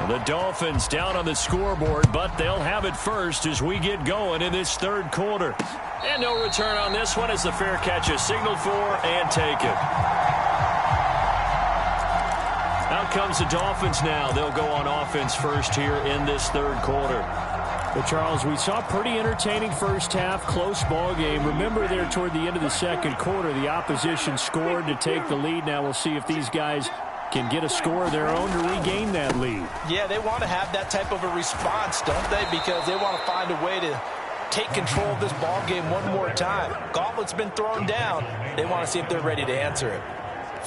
The Dolphins down on the scoreboard, but they'll have it first as we get going in this third quarter. And no return on this one as the fair catch is signaled for and taken. Out comes the Dolphins now. They'll go on offense first here in this third quarter. Well, Charles, we saw a pretty entertaining first half, close ball game. Remember there toward the end of the second quarter, the opposition scored to take the lead. Now we'll see if these guys can get a score of their own to regain that lead. Yeah, they want to have that type of a response, don't they? Because they want to find a way to take control of this ball game one more time. Gauntlet's been thrown down. They want to see if they're ready to answer it.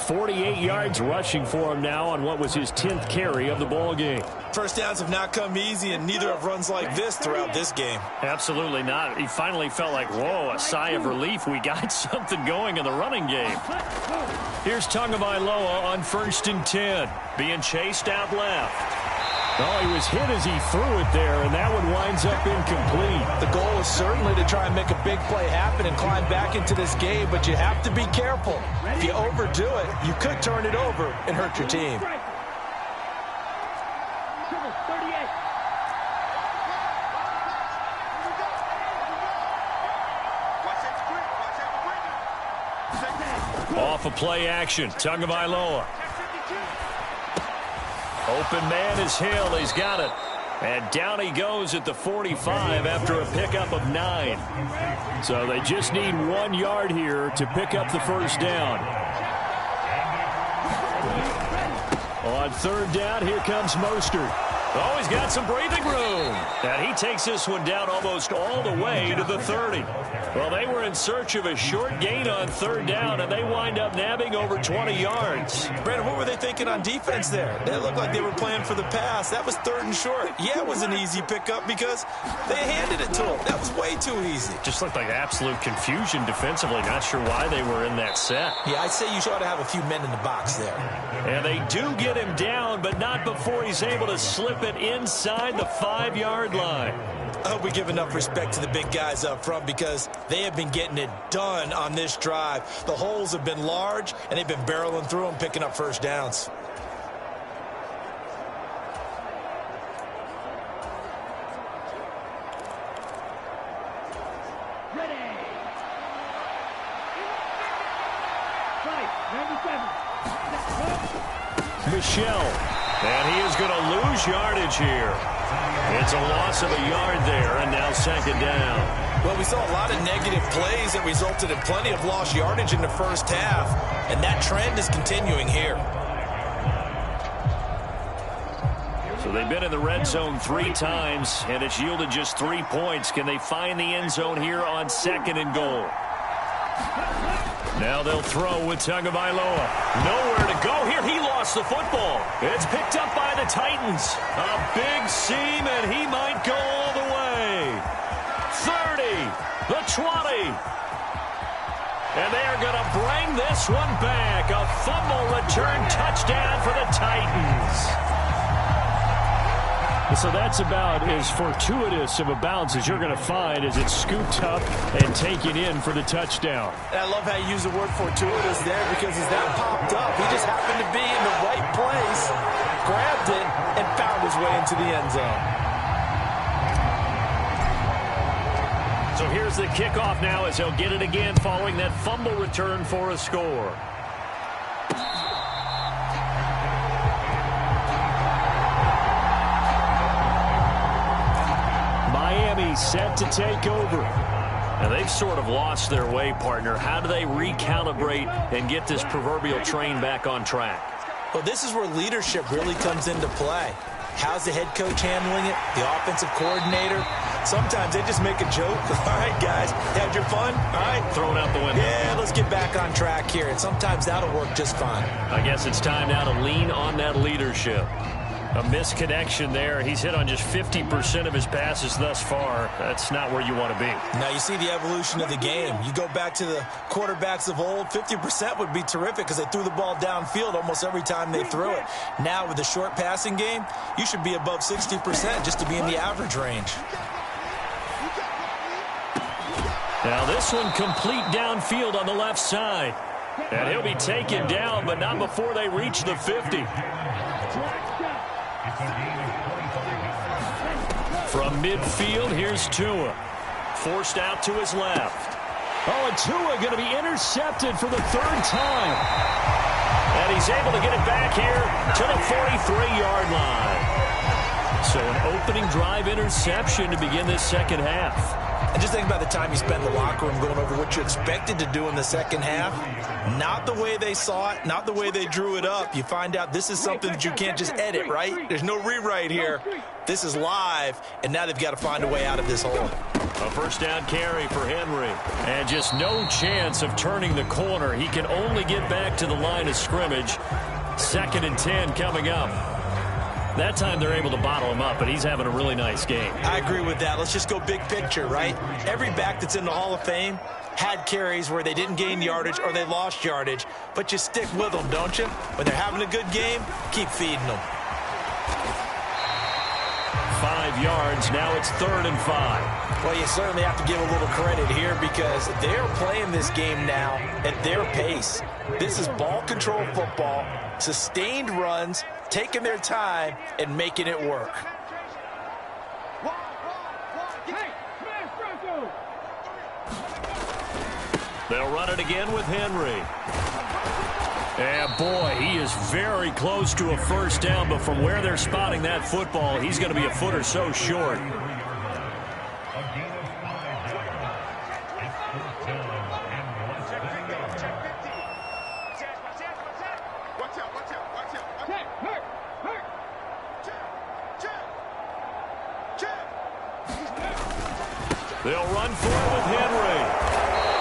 48 yards rushing for him now on what was his 10th carry of the ball game. First downs have not come easy, and neither have runs like this throughout this game. Absolutely not. He finally felt like, whoa, a sigh of relief. We got something going in the running game. Here's Tagovailoa on 1st and 10. Being chased out left. Oh, he was hit as he threw it there, and that one winds up incomplete. The goal is certainly to try and make a big play happen and climb back into this game, but you have to be careful. If you overdo it, you could turn it over and hurt your team. Off of play action, Tagovailoa. Open man is Hill. He's got it. And down he goes at the 45 after a pickup of 9. So they just need 1 yard here to pick up the first down. On 3rd down, here comes Mostert. Oh, he's got some breathing room. And he takes this one down almost all the way to the 30. Well, they were in search of a short gain on 3rd down, and they wind up nabbing over 20 yards. Brandon, what were they thinking on defense there? They looked like they were playing for the pass. That was 3rd and short. Yeah, it was an easy pickup because they handed it to him. That was way too easy. Just looked like absolute confusion defensively. Not sure why they were in that set. Yeah, I'd say you ought to have a few men in the box there. And they do get him down, but not before he's able to slip it inside the 5-yard line. I hope we give enough respect to the big guys up front because they have been getting it done on this drive. The holes have been large, and they've been barreling through them, picking up first downs. Michelle, and he is going to lose yardage here. It's a loss of a yard there, and now 2nd down. Well, we saw a lot of negative plays that resulted in plenty of lost yardage in the first half, and that trend is continuing here. So they've been in the red zone 3 times, and it's yielded just 3 points. Can they find the end zone here on 2nd and goal? Now they'll throw with Tagovailoa. Nowhere to go here. He lost the football. It's picked up by the Titans. A big seam, and he might go all the way. 30, the 20. And they are going to bring this one back. A fumble return touchdown for the Titans. So that's about as fortuitous of a bounce as you're going to find as it's scooped up and taken in for the touchdown. And I love how you use the word fortuitous there because as that popped up, he just happened to be in the right place, grabbed it, and found his way into the end zone. So here's the kickoff now as he'll get it again following that fumble return for a score. Set to take over. Now they've sort of lost their way, partner. How do they recalibrate and get this proverbial train back on track? Well, this is where leadership really comes into play. How's the head coach handling it? The offensive coordinator? Sometimes they just make a joke. All right, guys, had your fun? All right. Throw it out the window. Yeah, let's get back on track here. And sometimes that'll work just fine. I guess it's time now to lean on that leadership. A misconnection there. He's hit on just 50% of his passes thus far. That's not where you want to be. Now you see the evolution of the game. You go back to the quarterbacks of old, 50% would be terrific because they threw the ball downfield almost every time they threw it. Now with the short passing game, you should be above 60% just to be in the average range. Now this one complete downfield on the left side. And he'll be taken down, but not before they reach the 50. From midfield, here's Tua. Forced out to his left. Oh, and Tua going to be intercepted for the third time. And he's able to get it back here to the 43-yard line. So an opening drive interception to begin this second half. And just think about the time you spent in the locker room going over what you expected to do in the second half. Not the way they saw it, not the way they drew it up. You find out this is something that you can't just edit, right? There's no rewrite here. This is live, and now they've got to find a way out of this hole. A first down carry for Henry. And just no chance of turning the corner. He can only get back to the line of scrimmage. 2nd and 10 coming up. That time they're able to bottle him up, but he's having a really nice game. I agree with that. Let's just go big picture, right? Every back that's in the Hall of Fame had carries where they didn't gain yardage or they lost yardage, but you stick with them, don't you? When they're having a good game, keep feeding them. 5 yards. Now it's 3rd and 5. Well, you certainly have to give a little credit here because they're playing this game now at their pace. This is ball control football, sustained runs, taking their time and making it work. They'll run it again with Henry. And boy, he is very close to a first down, but from where they're spotting that football, he's going to be a foot or so short. They'll run for it with Henry.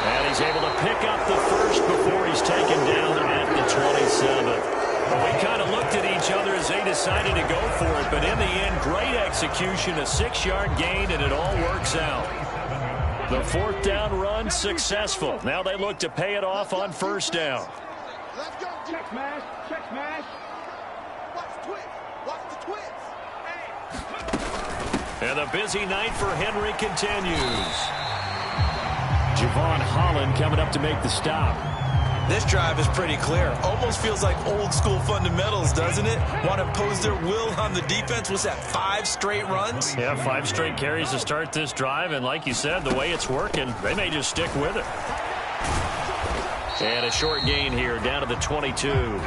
And he's able to pick up the first before he's taken down at the 27. Well, we kind of looked at each other as they decided to go for it, but in the end, great execution, a 6-yard gain, and it all works out. The 4th down run successful. Now they look to pay it off on first down. Let's go. Check smash. Check smash. Watch the twist. Watch the twist. And the busy night for Henry continues. Javon Holland coming up to make the stop. This drive is pretty clear. Almost feels like old school fundamentals, doesn't it? Want to impose their will on the defense. What's that, 5 straight runs? Yeah, 5 straight carries to start this drive. And like you said, the way it's working, they may just stick with it. And a short gain here down to the 22.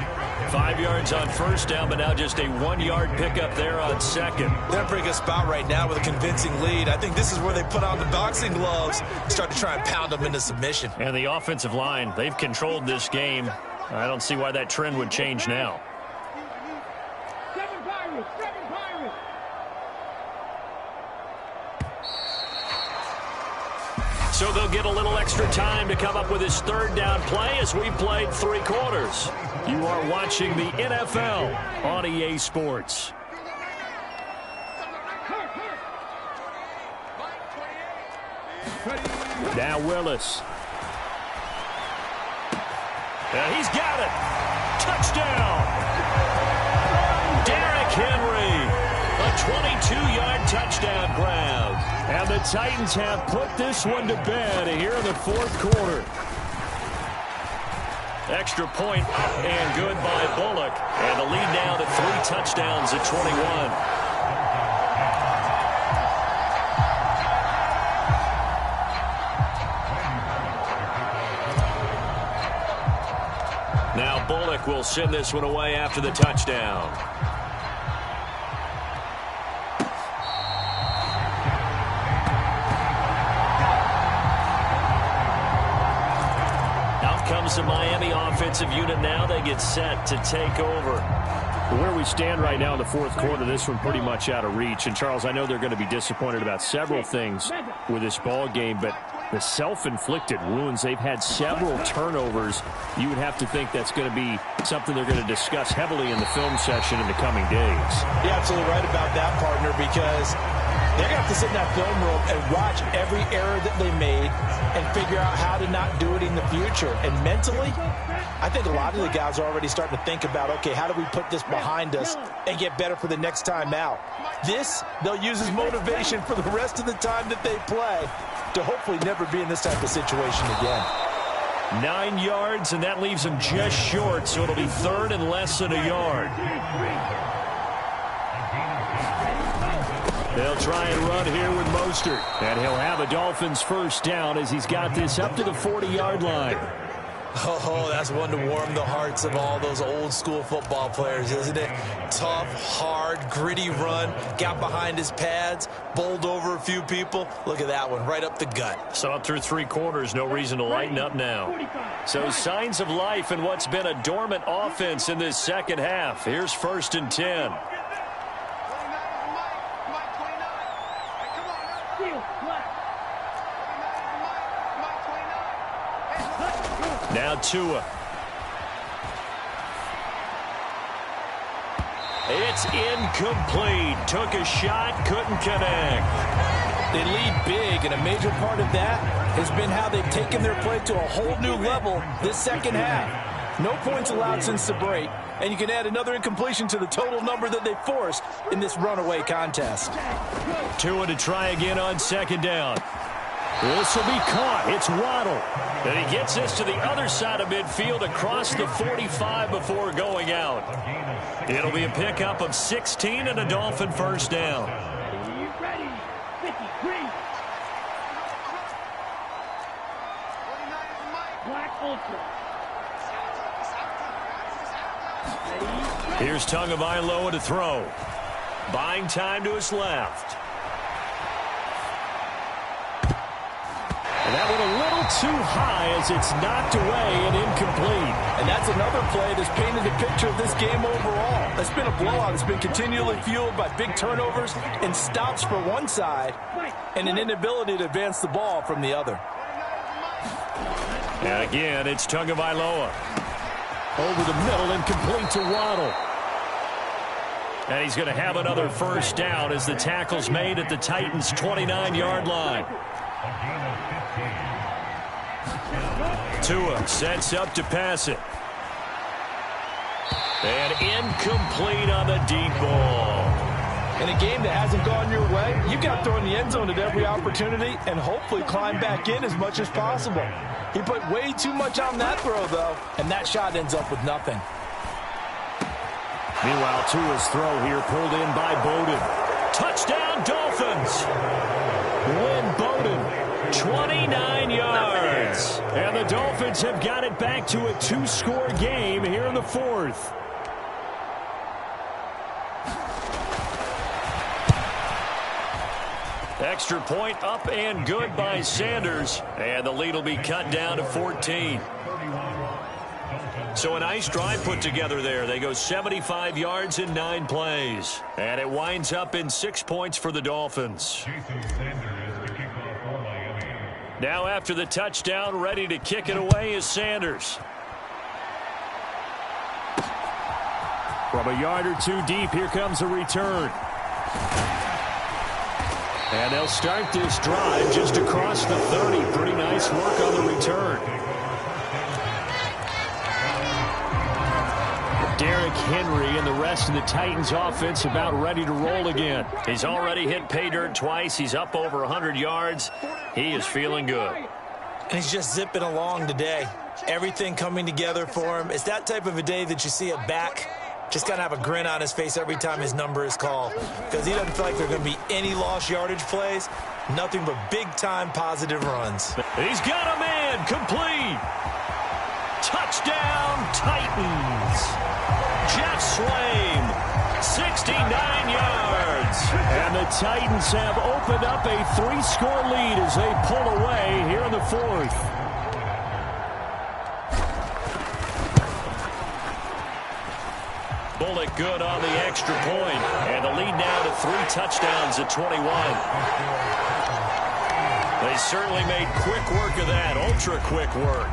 5 yards on first down, but now just a 1-yard pickup there on second. They're in a pretty good spot right now with a convincing lead. I think this is where they put on the boxing gloves and start to try and pound them into submission. And the offensive line, they've controlled this game. I don't see why that trend would change now. 7 Pirates. 7 Pirates. So they'll get a little extra time to come up with his 3rd down play as we've played 3 quarters. You are watching the NFL on EA Sports. Now Willis. And he's got it. Touchdown. Derrick Henry. A 22-yard touchdown grab. And the Titans have put this one to bed here in the 4th quarter. Extra point up and good by Bullock. And the lead now to 3 touchdowns at 21. Now Bullock will send this one away after the touchdown. Comes the Miami offensive unit now. They get set to take over. Where we stand right now in the 4th quarter, this one pretty much out of reach. And, Charles, I know they're going to be disappointed about several things with this ball game, but the self-inflicted wounds, they've had several turnovers. You would have to think that's going to be something they're going to discuss heavily in the film session in the coming days. You're absolutely right about that, partner, because they're going to have to sit in that film room and watch every error that they made and figure out how to not do it in the future. And mentally, I think a lot of the guys are already starting to think about, okay, how do we put this behind us and get better for the next time out? This, they'll use as motivation for the rest of the time that they play to hopefully never be in this type of situation again. 9 yards, and that leaves them just short, so it'll be 3rd and less than a yard. They'll try and run here with Mostert. And he'll have a Dolphins first down as he's got this up to the 40-yard line. Oh, that's one to warm the hearts of all those old-school football players, isn't it? Tough, hard, gritty run. Got behind his pads, bowled over a few people. Look at that one, right up the gut. Saw it through 3 quarters. No reason to lighten up now. So signs of life in what's been a dormant offense in this second half. Here's 1st and 10. Now Tua. It's incomplete. Took a shot, couldn't connect. They lead big, and a major part of that has been how they've taken their play to a whole new level this second half. No points allowed since the break, and you can add another incompletion to the total number that they forced in this runaway contest. Tua to try again on 2nd down. This will be caught. It's Waddle. And he gets this to the other side of midfield across the 45 before going out. It'll be a pickup of 16 and a Dolphin first down. Here's Tagovailoa to throw. Buying time to his left. And that went a little too high as it's knocked away and incomplete. And that's another play that's painted a picture of this game overall. It's been a blowout. It's been continually fueled by big turnovers and stops for one side and an inability to advance the ball from the other. And again, it's Tagovailoa. Over the middle and complete to Waddle. And he's going to have another first down as the tackle's made at the Titans' 29-yard line. Tua sets up to pass it. And incomplete on the deep ball. In a game that hasn't gone your way, you've got to throw in the end zone at every opportunity and hopefully climb back in as much as possible. He put way too much on that throw, though, and that shot ends up with nothing. Meanwhile, Tua's throw here pulled in by Bowden. Touchdown, Dolphins! Lynn Bowden, 29 yards. And the Dolphins have got it back to a 2-score game here in the 4th. Extra point up and good by Sanders. And the lead will be cut down to 14. So a nice drive put together there. They go 75 yards in 9 plays. And it winds up in 6 points for the Dolphins. Now after the touchdown, ready to kick it away is Sanders. From a yard or two deep, here comes a return. And they'll start this drive just across the 30. Pretty nice work on the return. Derrick Henry and the rest of the Titans offense about ready to roll again. He's already hit pay dirt twice. He's up over 100 yards. He is feeling good. And he's just zipping along today. Everything coming together for him. It's that type of a day that you see a back just got to have a grin on his face every time his number is called, because he doesn't feel like there are going to be any lost yardage plays, nothing but big-time positive runs. He's got a man, complete. Touchdown, Titans. Jeff Swaim, 69 yards. And the Titans have opened up a 3-score lead as they pull away here in the 4th. Bullock good on the extra point. And the lead now to 3 touchdowns at 21. They certainly made quick work of that, ultra-quick work.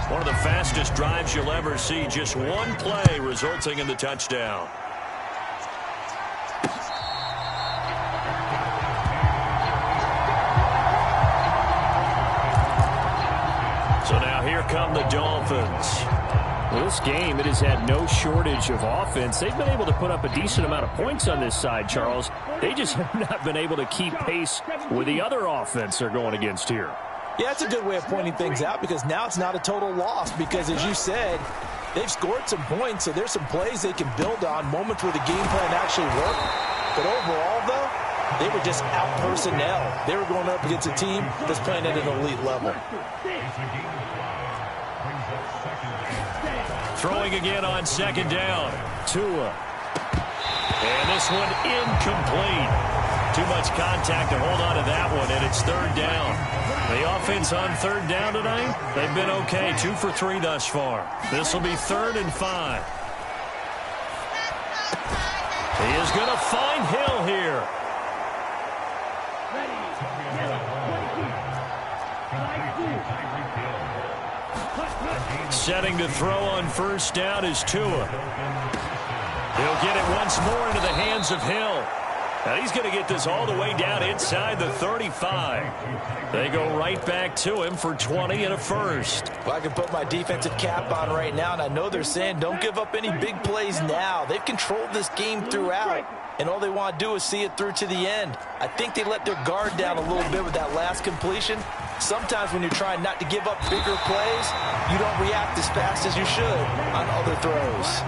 One of the fastest drives you'll ever see. Just one play resulting in the touchdown. So now here come the Dolphins. Well, this game, it has had no shortage of offense. They've been able to put up a decent amount of points on this side, Charles. They just have not been able to keep pace with the other offense they're going against here. Yeah, that's a good way of pointing things out, because now it's not a total loss, because as you said, they've scored some points, so there's some plays they can build on, moments where the game plan actually worked. But overall, though, They were just out personnel. They were going up against a team that's playing at an elite level. Throwing again on second down. Tua. And this one incomplete. Too much contact to hold on to that one, and it's third down. The offense on third down tonight, they've been okay. 2 for 3 thus far. This will be 3rd and 5. He is going to find Hill here. Setting to throw on first down is Tua. He'll get it once more into the hands of Hill. Now he's going to get this all the way down inside the 35. They go right back to him for 20 and a first. Well, I can put my defensive cap on right now, and I know they're saying don't give up any big plays now. They've controlled this game throughout, and all they want to do is see it through to the end. I think they let their guard down a little bit with that last completion. Sometimes when you're trying not to give up bigger plays, you don't react as fast as you should on other throws.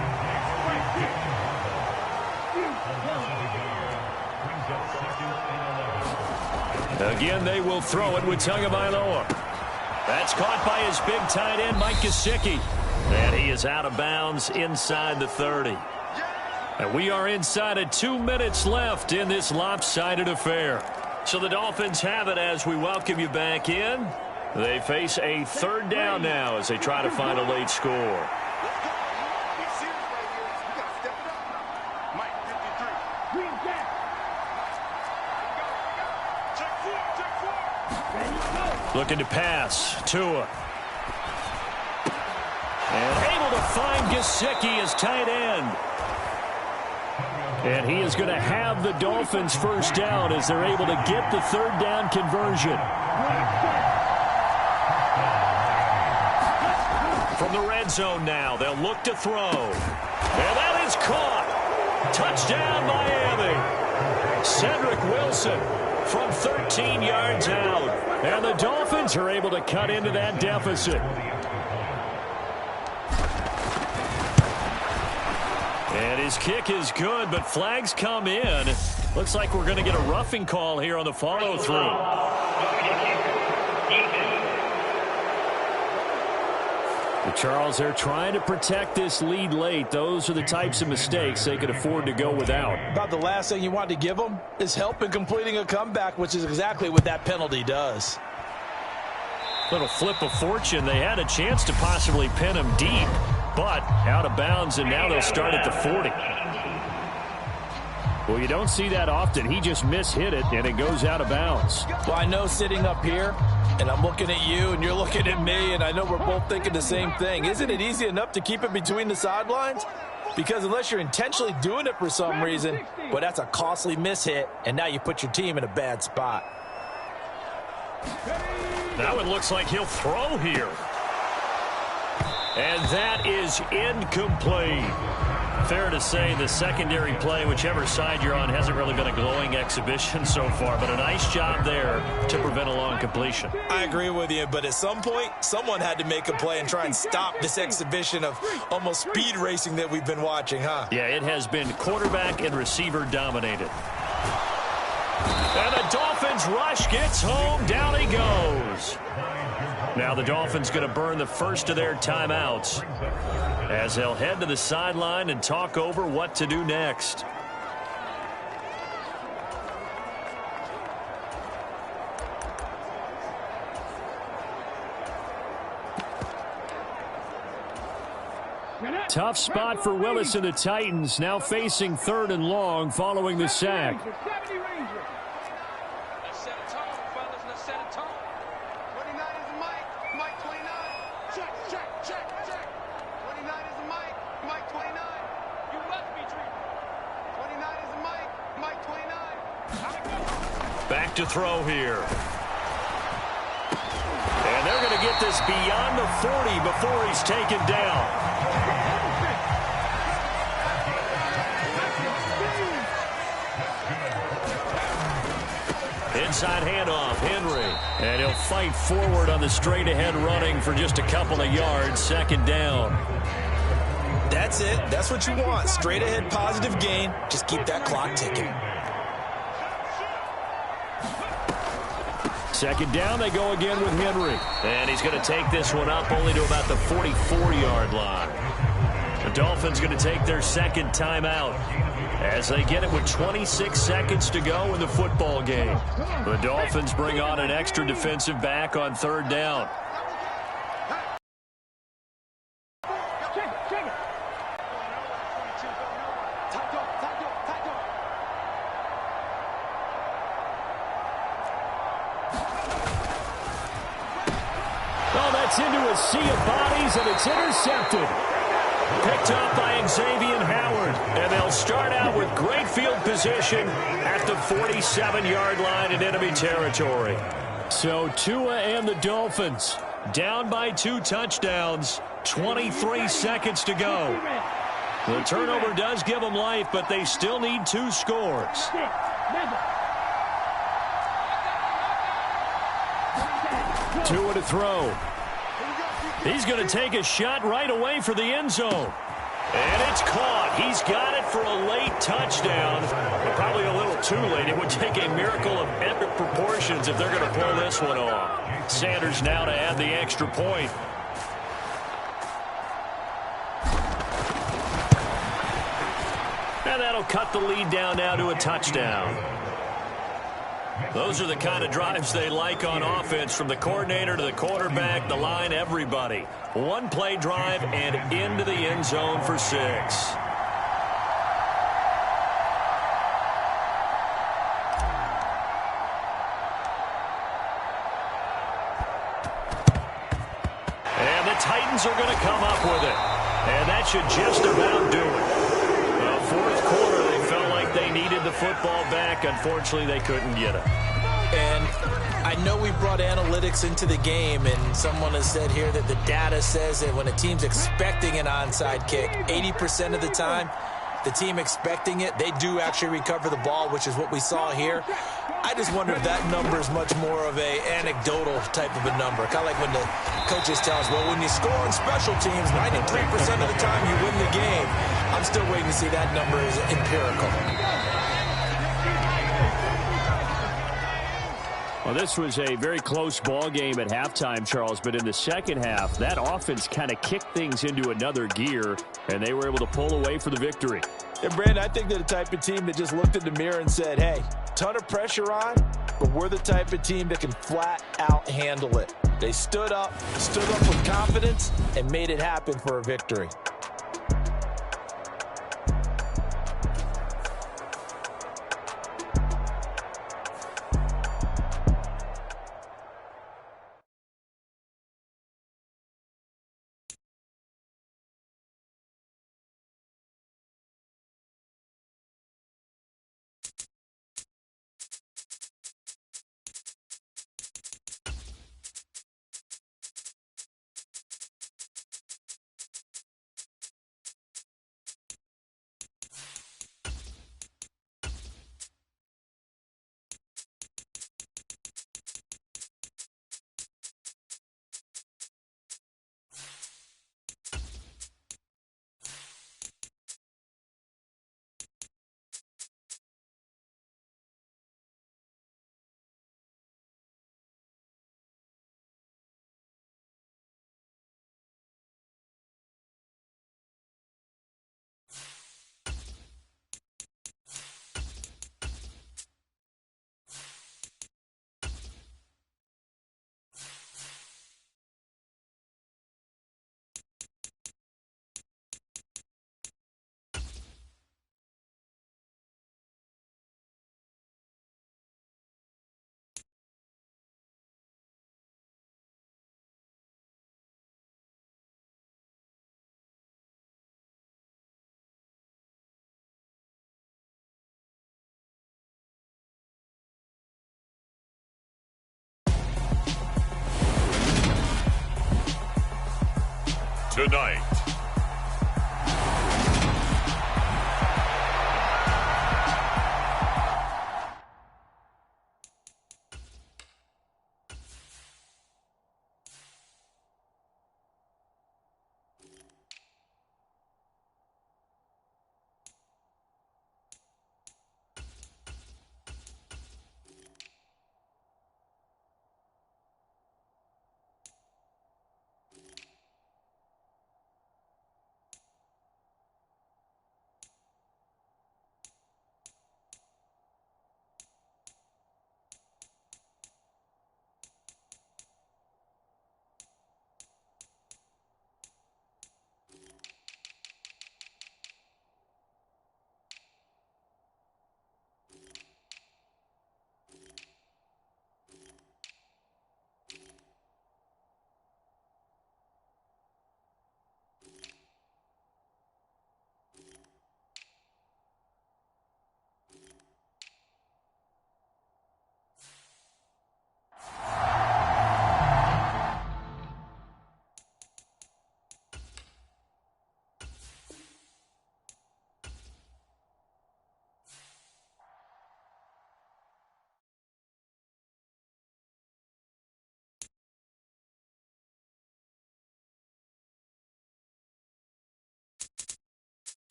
Again, they will throw it with Tagovailoa. That's caught by his big tight end, Mike Gesicki. And he is out of bounds inside the 30. And we are inside of 2 minutes left in this lopsided affair. So the Dolphins have it as we welcome you back in. They face a third down now as they try to find a late score. Looking to pass. Tua. And able to find Gesicki as tight end. And he is going to have the Dolphins first down as they're able to get the third down conversion. From the red zone now, they'll look to throw. And that is caught. Touchdown, Miami. Cedric Wilson from 13 yards out. And the Dolphins are able to cut into that deficit. And his kick is good, but flags come in. Looks like we're going to get a roughing call here on the follow-through. Charles, they're trying to protect this lead late. Those are the types of mistakes they could afford to go without. About the last thing you want to give them is help in completing a comeback, which is exactly what that penalty does. Little flip of fortune. They had a chance to possibly pin him deep, but out of bounds, and now they'll start at the 40. Well, you don't see that often. He just mishit it, and it goes out of bounds. Well, I know sitting up here, and I'm looking at you, and you're looking at me, and I know we're both thinking the same thing. Isn't it easy enough to keep it between the sidelines? Because unless you're intentionally doing it for some reason, well, that's a costly mishit, and now you put your team in a bad spot. That one looks like he'll throw here. And that is incomplete. Fair to say the secondary play, whichever side you're on, hasn't really been a glowing exhibition so far, but a nice job there to prevent a long completion. I agree with you, but at some point, someone had to make a play and try and stop this exhibition of almost speed racing that we've been watching, huh? Yeah, it has been quarterback and receiver dominated. And the Dolphins rush gets home. Down he goes. Now the Dolphins going to burn the first of their timeouts as they'll head to the sideline and talk over what to do next. Tough spot for Willis and the Titans, now facing 3rd and long following the sack. Back to throw here. And they're going to get this beyond the 40 before he's taken down. Inside handoff, Henry. And he'll fight forward on the straight-ahead running for just a couple of yards. 2nd down. That's it. That's what you want. Straight-ahead positive gain. Just keep that clock ticking. Second down, they go again with Henry. And he's going to take this one up only to about the 44-yard line. The Dolphins going to take their second timeout as they get it with 26 seconds to go in the football game. The Dolphins bring on an extra defensive back on third down. Oh, that's into a sea of bodies, and it's intercepted. Picked up by Xavier Howard, and they'll start out with great field position at the 47-yard line in enemy territory. So Tua and the Dolphins down by 2 touchdowns, 23 seconds to go. The turnover does give them life, but they still need 2 scores. Tua to throw. He's going to take a shot right away for the end zone. And it's caught. He's got it for a late touchdown, but probably a little too late. It would take a miracle of epic proportions if they're going to pull this one off. Sanders now to add the extra point. And that'll cut the lead down now to a touchdown. Those are the kind of drives they like on offense, from the coordinator to the quarterback, the line, everybody. One play drive and into the end zone for 6. And the Titans are going to come up with it. And that should just about do it. The fourth quarter, they felt like they needed the football back. Unfortunately, they couldn't get it. And I know we brought analytics into the game, and someone has said here that the data says that when a team's expecting an onside kick, 80% of the time, the team expecting it, they do actually recover the ball, which is what we saw here. I just wonder if that number is much more of a anecdotal type of a number. Kind of like when the coaches tell us, well, when you score on special teams, 93% of the time you win the game. I'm still waiting to see that number is empirical. Well, this was a very close ball game at halftime, Charles, but in the second half, that offense kind of kicked things into another gear, and they were able to pull away for the victory. And, Brandon, I think they're the type of team that just looked in the mirror and said, hey, ton of pressure on, but we're the type of team that can flat out handle it. They stood up with confidence, and made it happen for a victory. Tonight,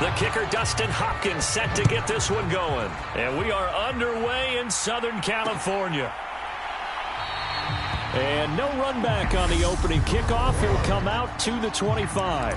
The kicker, Dustin Hopkins, set to get this one going. And we are underway in Southern California. And no run back on the opening kickoff. He'll come out to the 25.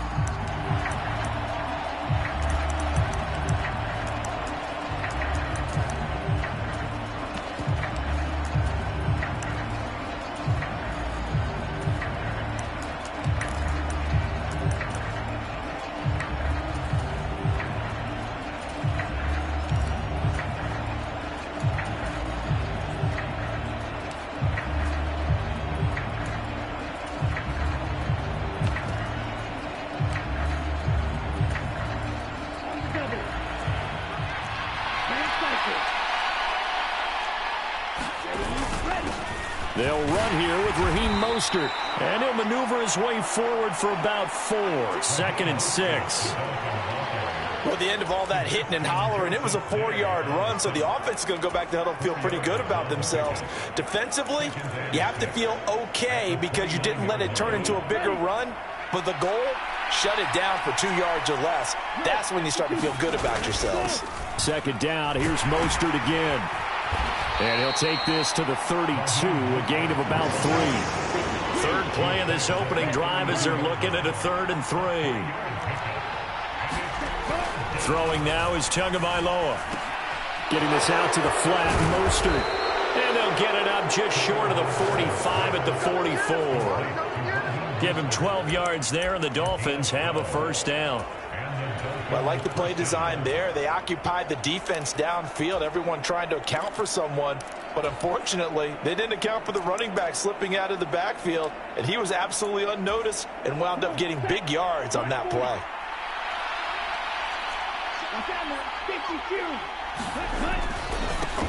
They'll run here with Raheem Mostert. And he'll maneuver his way forward for about 4. 2nd and 6. Well, the end of all that hitting and hollering, it was a 4-yard run, so the offense is going to go back to huddle and feel pretty good about themselves. Defensively, you have to feel okay because you didn't let it turn into a bigger run, but the goal, shut it down for 2 yards or less. That's when you start to feel good about yourselves. 2nd down, here's Mostert again. And he'll take this to the 32, a gain of about 3. Third play of this opening drive as they're looking at a 3rd and 3. Throwing now is Tagovailoa. Getting this out to the flat, Mostert. And they'll get it up just short of the 45 at the 44. Give him 12 yards there, and the Dolphins have a 1st down. Well, I like the play design there. They occupied the defense downfield, everyone trying to account for someone. But unfortunately, they didn't account for the running back slipping out of the backfield, and he was absolutely unnoticed and wound up getting big yards on that play.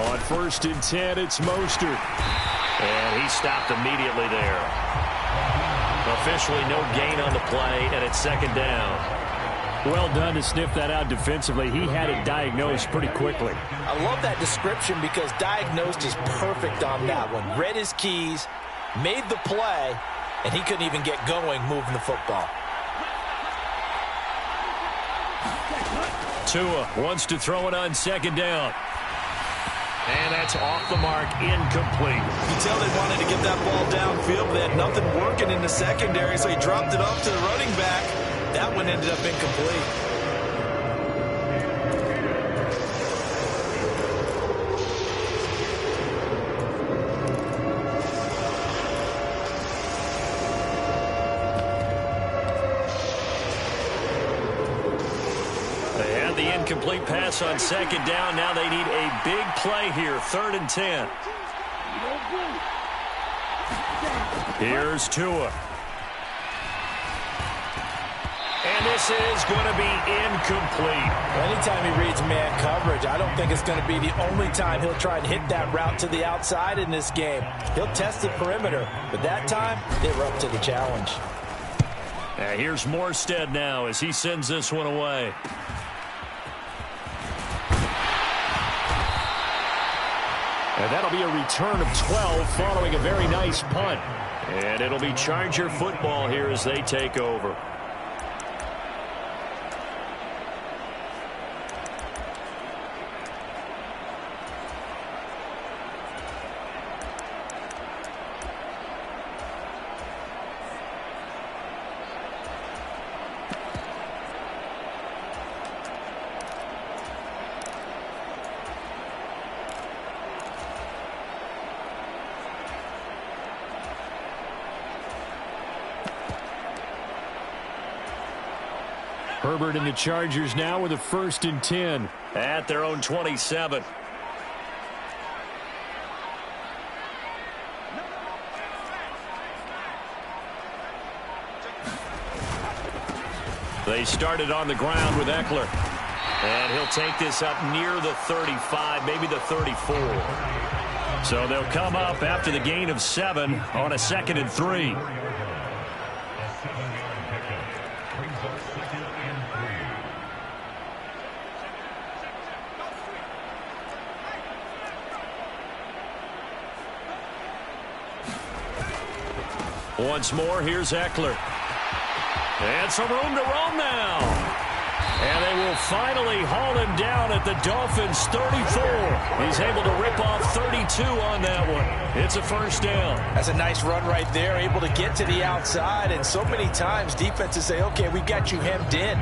On 1st and 10, it's Mostert. And he stopped immediately there. Officially no gain on the play, and it's 2nd down. Well done to sniff that out defensively. He had it diagnosed pretty quickly. I love that description because diagnosed is perfect on that one. Read his keys, made the play, and he couldn't even get going moving the football. Tua wants to throw it on 2nd down. And that's off the mark, incomplete. You tell they wanted to get that ball downfield, but they had nothing working in the secondary, so he dropped it off to the running back. That one ended up incomplete. They had the incomplete pass on 2nd down. Now they need a big play here, 3rd and 10. Here's Tua. And this is going to be incomplete. Anytime he reads man coverage, I don't think it's going to be the only time he'll try and hit that route to the outside in this game. He'll test the perimeter, but that time, they were up to the challenge. Here's Morstead now as he sends this one away. And that'll be a return of 12 following a very nice punt. And it'll be Charger football here as they take over. Herbert and the Chargers now with a 1st and 10. At their own 27. They started on the ground with Eckler. And he'll take this up near the 35, maybe the 34. So they'll come up after the gain of 7 on a 2nd and 3. Once more, here's Eckler. And some room to roam now. And they will finally haul him down at the Dolphins' 34. He's able to rip off 32 on that one. It's a first down. That's a nice run right there, able to get to the outside. And so many times defenses say, okay, we've got you hemmed in.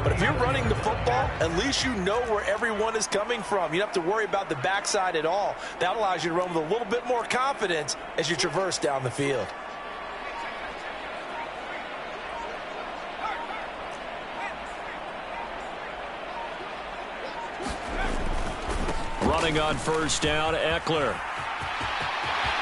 But if you're running the football, at least you know where everyone is coming from. You don't have to worry about the backside at all. That allows you to run with a little bit more confidence as you traverse down the field. Running on first down, Eckler.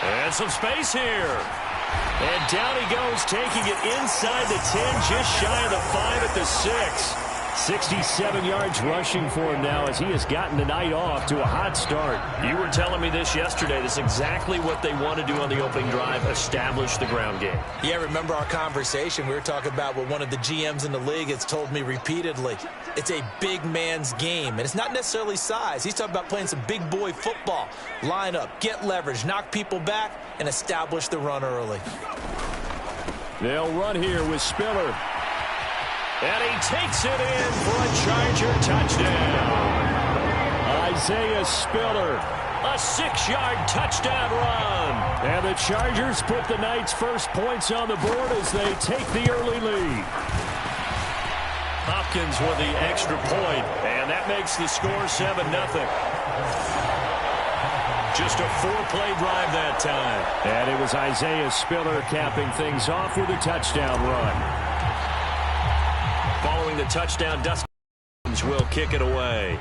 And some space here. And down he goes, taking it inside the 10, just shy of the 5 at the 6. 67 yards rushing for him now as he has gotten the night off to a hot start. You were telling me this yesterday. This is exactly what they want to do on the opening drive, establish the ground game. Yeah, remember our conversation. We were talking about what one of the GMs in the league has told me repeatedly. It's a big man's game, and it's not necessarily size. He's talking about playing some big boy football. Line up, get leverage, knock people back, and establish the run early. They'll run here with Spiller. And he takes it in for a Charger touchdown. Isaiah Spiller, a 6-yard touchdown run. And the Chargers put the Knights' first points on the board as they take the early lead. Hopkins with the extra point, and that makes the score 7-0. Just a 4-play drive that time. And it was Isaiah Spiller capping things off with a touchdown run. Following the touchdown, Dustin will kick it away.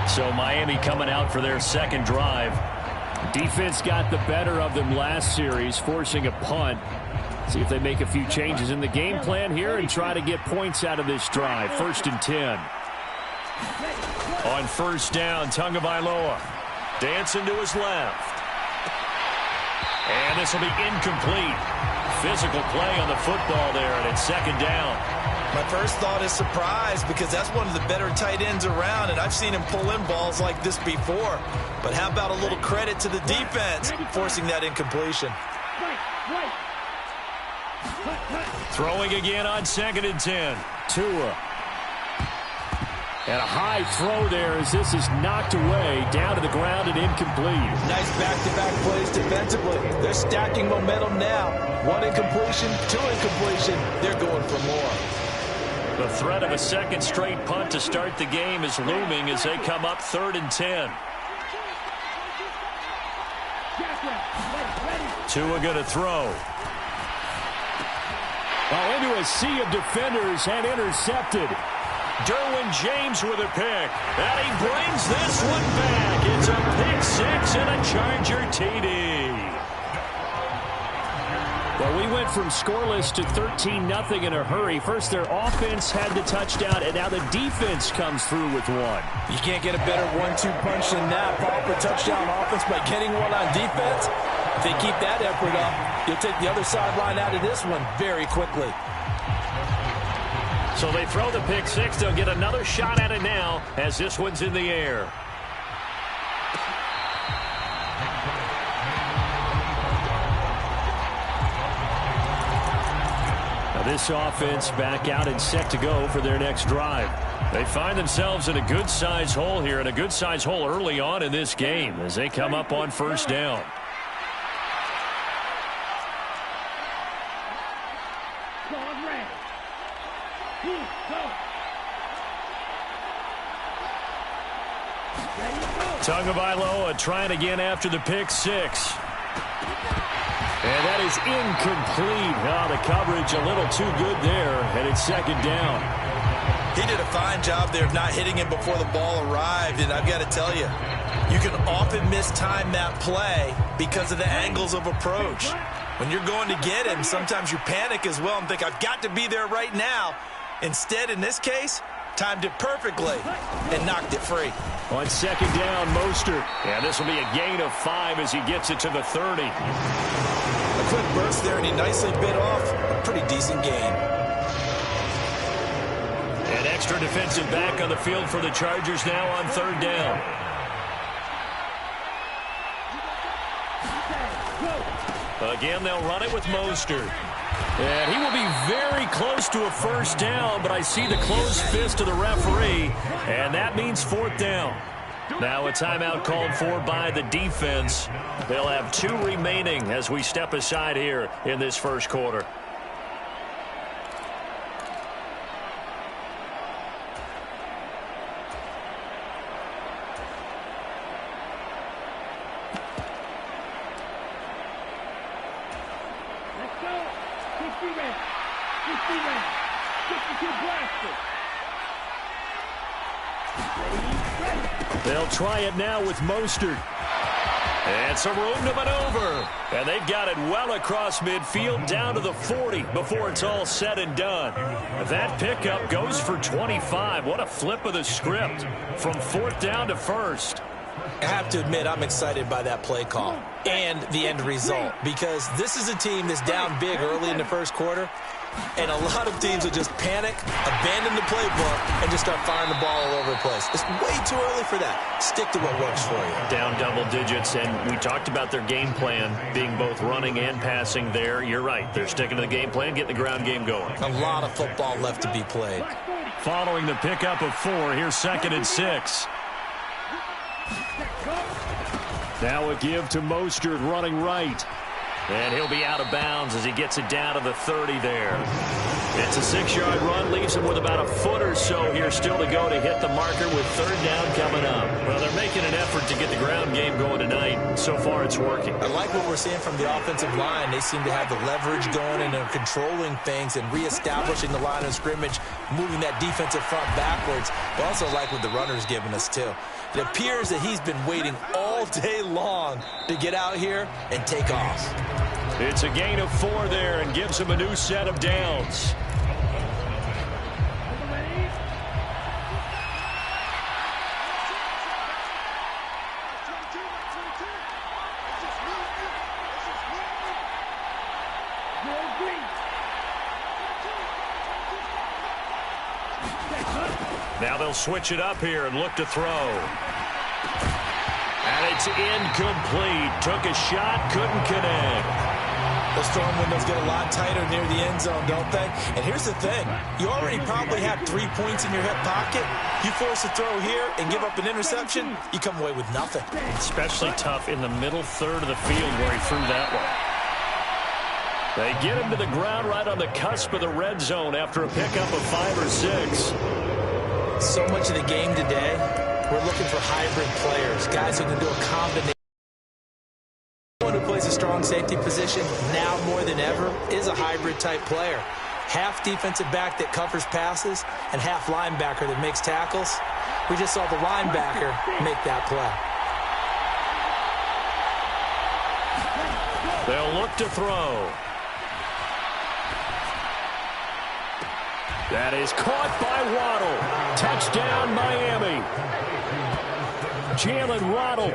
So Miami coming out for their second drive. Defense got the better of them last series, forcing a punt. See if they make a few changes in the game plan here and try to get points out of this drive. 1st and 10. On first down, Tagovailoa dancing to his left. And this will be incomplete. Physical play on the football there, and it's 2nd down. My first thought is surprise because that's one of the better tight ends around, and I've seen him pull in balls like this before. But how about a little credit to the defense forcing that incompletion? Throwing again on 2nd and 10. Tua. And a high throw there as this is knocked away, down to the ground and incomplete. Nice back-to-back plays defensively. They're stacking momentum now. 1 incompletion, 2 incompletion. They're going for more. The threat of a second straight punt to start the game is looming as they come up 3rd and 10. Tua going to throw. Well, into a sea of defenders and intercepted. Derwin James with a pick. And he brings this one back. It's a pick 6 and a Charger TD. Well, we went from scoreless to 13-0 in a hurry. First, their offense had the touchdown, and now the defense comes through with one. You can't get a better 1-2 punch than that. Follow up a touchdown offense by getting one on defense. If they keep that effort up, you'll take the other sideline out of this one very quickly. So they throw the pick 6. They'll get another shot at it now as this one's in the air. Now this offense back out and set to go for their next drive. They find themselves in a good-sized hole here, and a good-sized hole early on in this game as they come up on first down. Tagovailoa trying again after the pick 6. And that is incomplete. Oh, the coverage a little too good there, and it's 2nd down. He did a fine job there of not hitting him before the ball arrived, and I've got to tell you, you can often mistime that play because of the angles of approach. When you're going to get him, sometimes you panic as well and think, I've got to be there right now. Instead, in this case, timed it perfectly and knocked it free. On 2nd down, Mostert. Yeah, this will be a gain of 5 as he gets it to the 30. A quick burst there, and he nicely bit off a pretty decent gain. An extra defensive back on the field for the Chargers now on 3rd down. Again, they'll run it with Mostert. And he will be very close to a first down, but I see the closed fist of the referee, and that means fourth down. Now a timeout called for by the defense. They'll have 2 remaining as we step aside here in this first quarter. They'll try it now with Mostert. And some room to maneuver. And they've got it well across midfield down to the 40 before it's all said and done. That pickup goes for 25. What a flip of the script from fourth down to first. I have to admit, I'm excited by that play call and the end result, because this is a team that's down big early in the first quarter, and a lot of teams will just panic, abandon the playbook, and just start firing the ball all over the place. It's way too early for that. Stick to what works for you. Down double digits, and we talked about their game plan being both running and passing there. You're right. They're sticking to the game plan, getting the ground game going. A lot of football left to be played. Following the pickup of 4, here's 2nd and 6. Now a give to Mostert running right. And he'll be out of bounds as he gets it down to the 30 there. It's a 6-yard run, leaves him with about a foot or so here still to go to hit the marker with 3rd down coming up. Well, they're making an effort to get the ground game going tonight. So far, it's working. I like what we're seeing from the offensive line. They seem to have the leverage going, and they're controlling things and reestablishing the line of scrimmage, moving that defensive front backwards. But also like what the runner's giving us, too. It appears that he's been waiting all day long to get out here and take off. It's a gain of 4 there and gives him a new set of downs. Now they'll switch it up here and look to throw. And it's incomplete. Took a shot, couldn't connect. Those throwing windows get a lot tighter near the end zone, don't they? And here's the thing. You already probably have 3 points in your hip pocket. You force a throw here and give up an interception, you come away with nothing. Especially tough in the middle third of the field where he threw that one. They get him to the ground right on the cusp of the red zone after a pickup of 5 or 6. So much of the game today, we're looking for hybrid players, guys who can do a combination. Someone who plays a strong safety position now more than ever is a hybrid type player. Half defensive back that covers passes and half linebacker that makes tackles. We just saw the linebacker make that play. They'll look to throw. That is caught by Waddle. Touchdown, Miami. Jalen Waddle,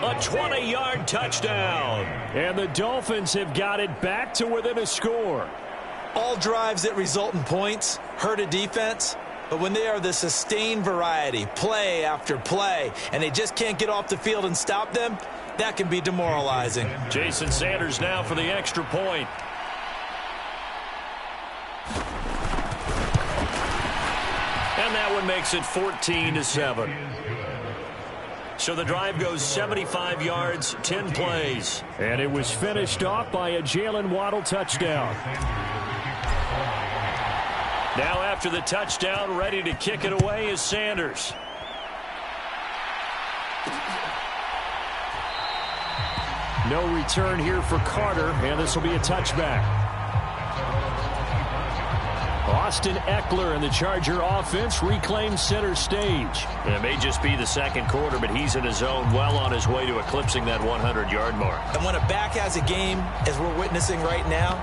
a 20-yard touchdown. And the Dolphins have got it back to within a score. All drives that result in points hurt a defense, but when they are the sustained variety, play after play, and they just can't get off the field and stop them, that can be demoralizing. Jason Sanders now for the extra point. And that one makes it 14-7. So the drive goes 75 yards, 10 plays. And it was finished off by a Jalen Waddle touchdown. Now after the touchdown, ready to kick it away is Sanders. No return here for Carter, and this will be a touchback. Austin Eckler and the Charger offense reclaims center stage. And it may just be the second quarter, but he's in his zone, well on his way to eclipsing that 100-yard mark. And when a back has a game, as we're witnessing right now,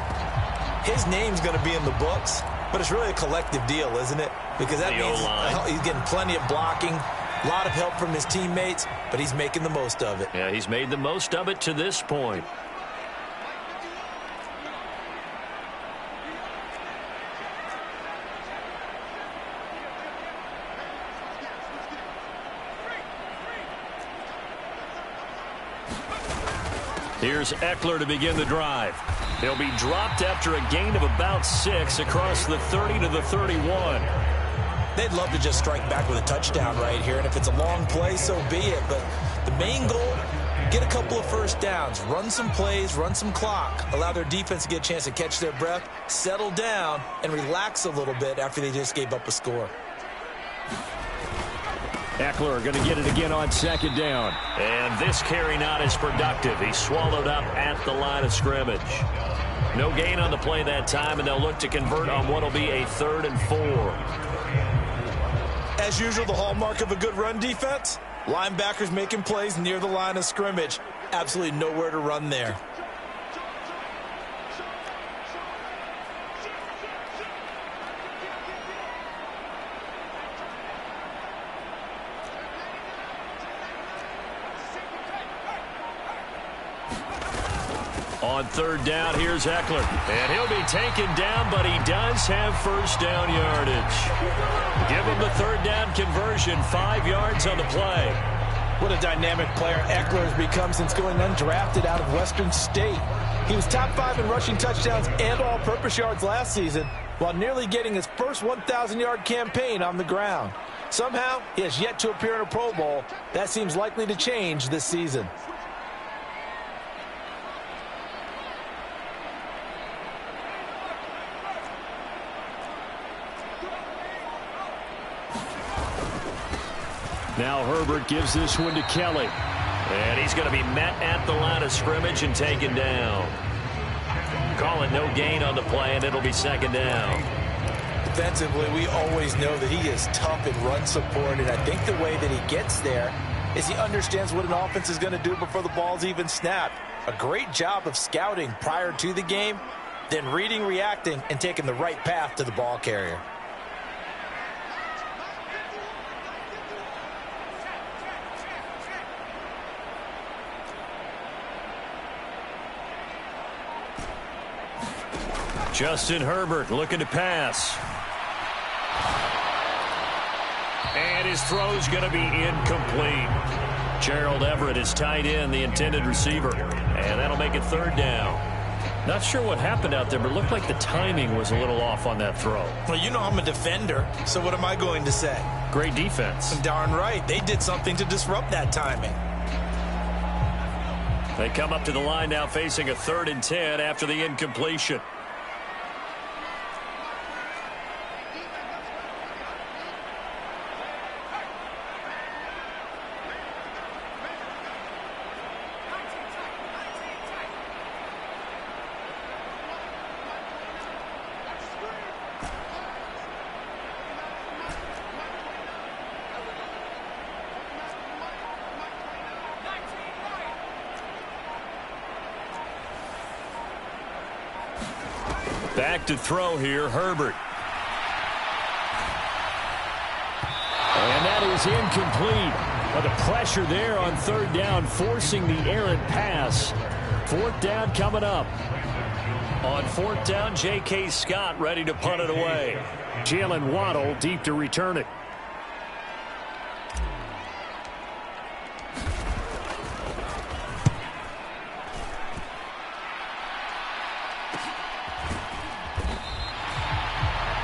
his name's going to be in the books, but it's really a collective deal, isn't it? Because that means he's getting plenty of blocking, a lot of help from his teammates, but he's making the most of it. Yeah, he's made the most of it to this point. Here's Eckler to begin the drive. He'll be dropped after a gain of about 6 across the 30 to the 31. They'd love to just strike back with a touchdown right here, and if it's a long play, so be it. But the main goal, get a couple of first downs, run some plays, run some clock, allow their defense to get a chance to catch their breath, settle down, and relax a little bit after they just gave up a score. Eckler going to get it again on second down. And this carry not as productive. He swallowed up at the line of scrimmage. No gain on the play that time, and they'll look to convert on what will be a 3rd and 4. As usual, the hallmark of a good run defense, linebackers making plays near the line of scrimmage. Absolutely nowhere to run there. On 3rd down, here's Eckler. And he'll be taken down, but he does have first down yardage. Give him the 3rd down conversion, 5 yards on the play. What a dynamic player Eckler has become since going undrafted out of Western State. He was top 5 in rushing touchdowns and all-purpose yards last season, while nearly getting his first 1,000-yard campaign on the ground. Somehow, he has yet to appear in a Pro Bowl. That seems likely to change this season. Now Herbert gives this one to Kelly. And he's going to be met at the line of scrimmage and taken down. Calling no gain on the play, and it'll be 2nd down. Defensively, we always know that he is tough in run support, and I think the way that he gets there is he understands what an offense is going to do before the ball's even snapped. A great job of scouting prior to the game, then reading, reacting, and taking the right path to the ball carrier. Justin Herbert looking to pass. And his throw's going to be incomplete. Gerald Everett is tight end, the intended receiver. And that'll make it 3rd down. Not sure what happened out there, but it looked like the timing was a little off on that throw. Well, you know I'm a defender, so what am I going to say? Great defense. Darn right. They did something to disrupt that timing. They come up to the line now facing a 3rd and 10 after the incompletion. Back to throw here, Herbert. And that is incomplete. But the pressure there on 3rd down, forcing the errant pass. 4th down coming up. On 4th down, J.K. Scott ready to punt it away. Jalen Waddle deep to return it.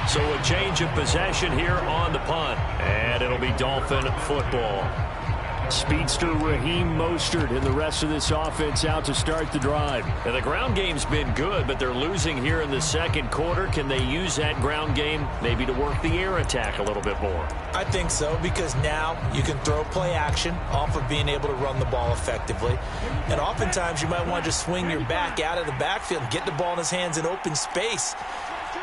So a change of possession here on the punt. And it'll be Dolphin football. Speedster Raheem Mostert and the rest of this offense out to start the drive. And the ground game's been good, but they're losing here in the 2nd quarter. Can they use that ground game maybe to work the air attack a little bit more? I think so, because now you can throw play action off of being able to run the ball effectively. And oftentimes you might want to just swing your back out of the backfield, get the ball in his hands in open space,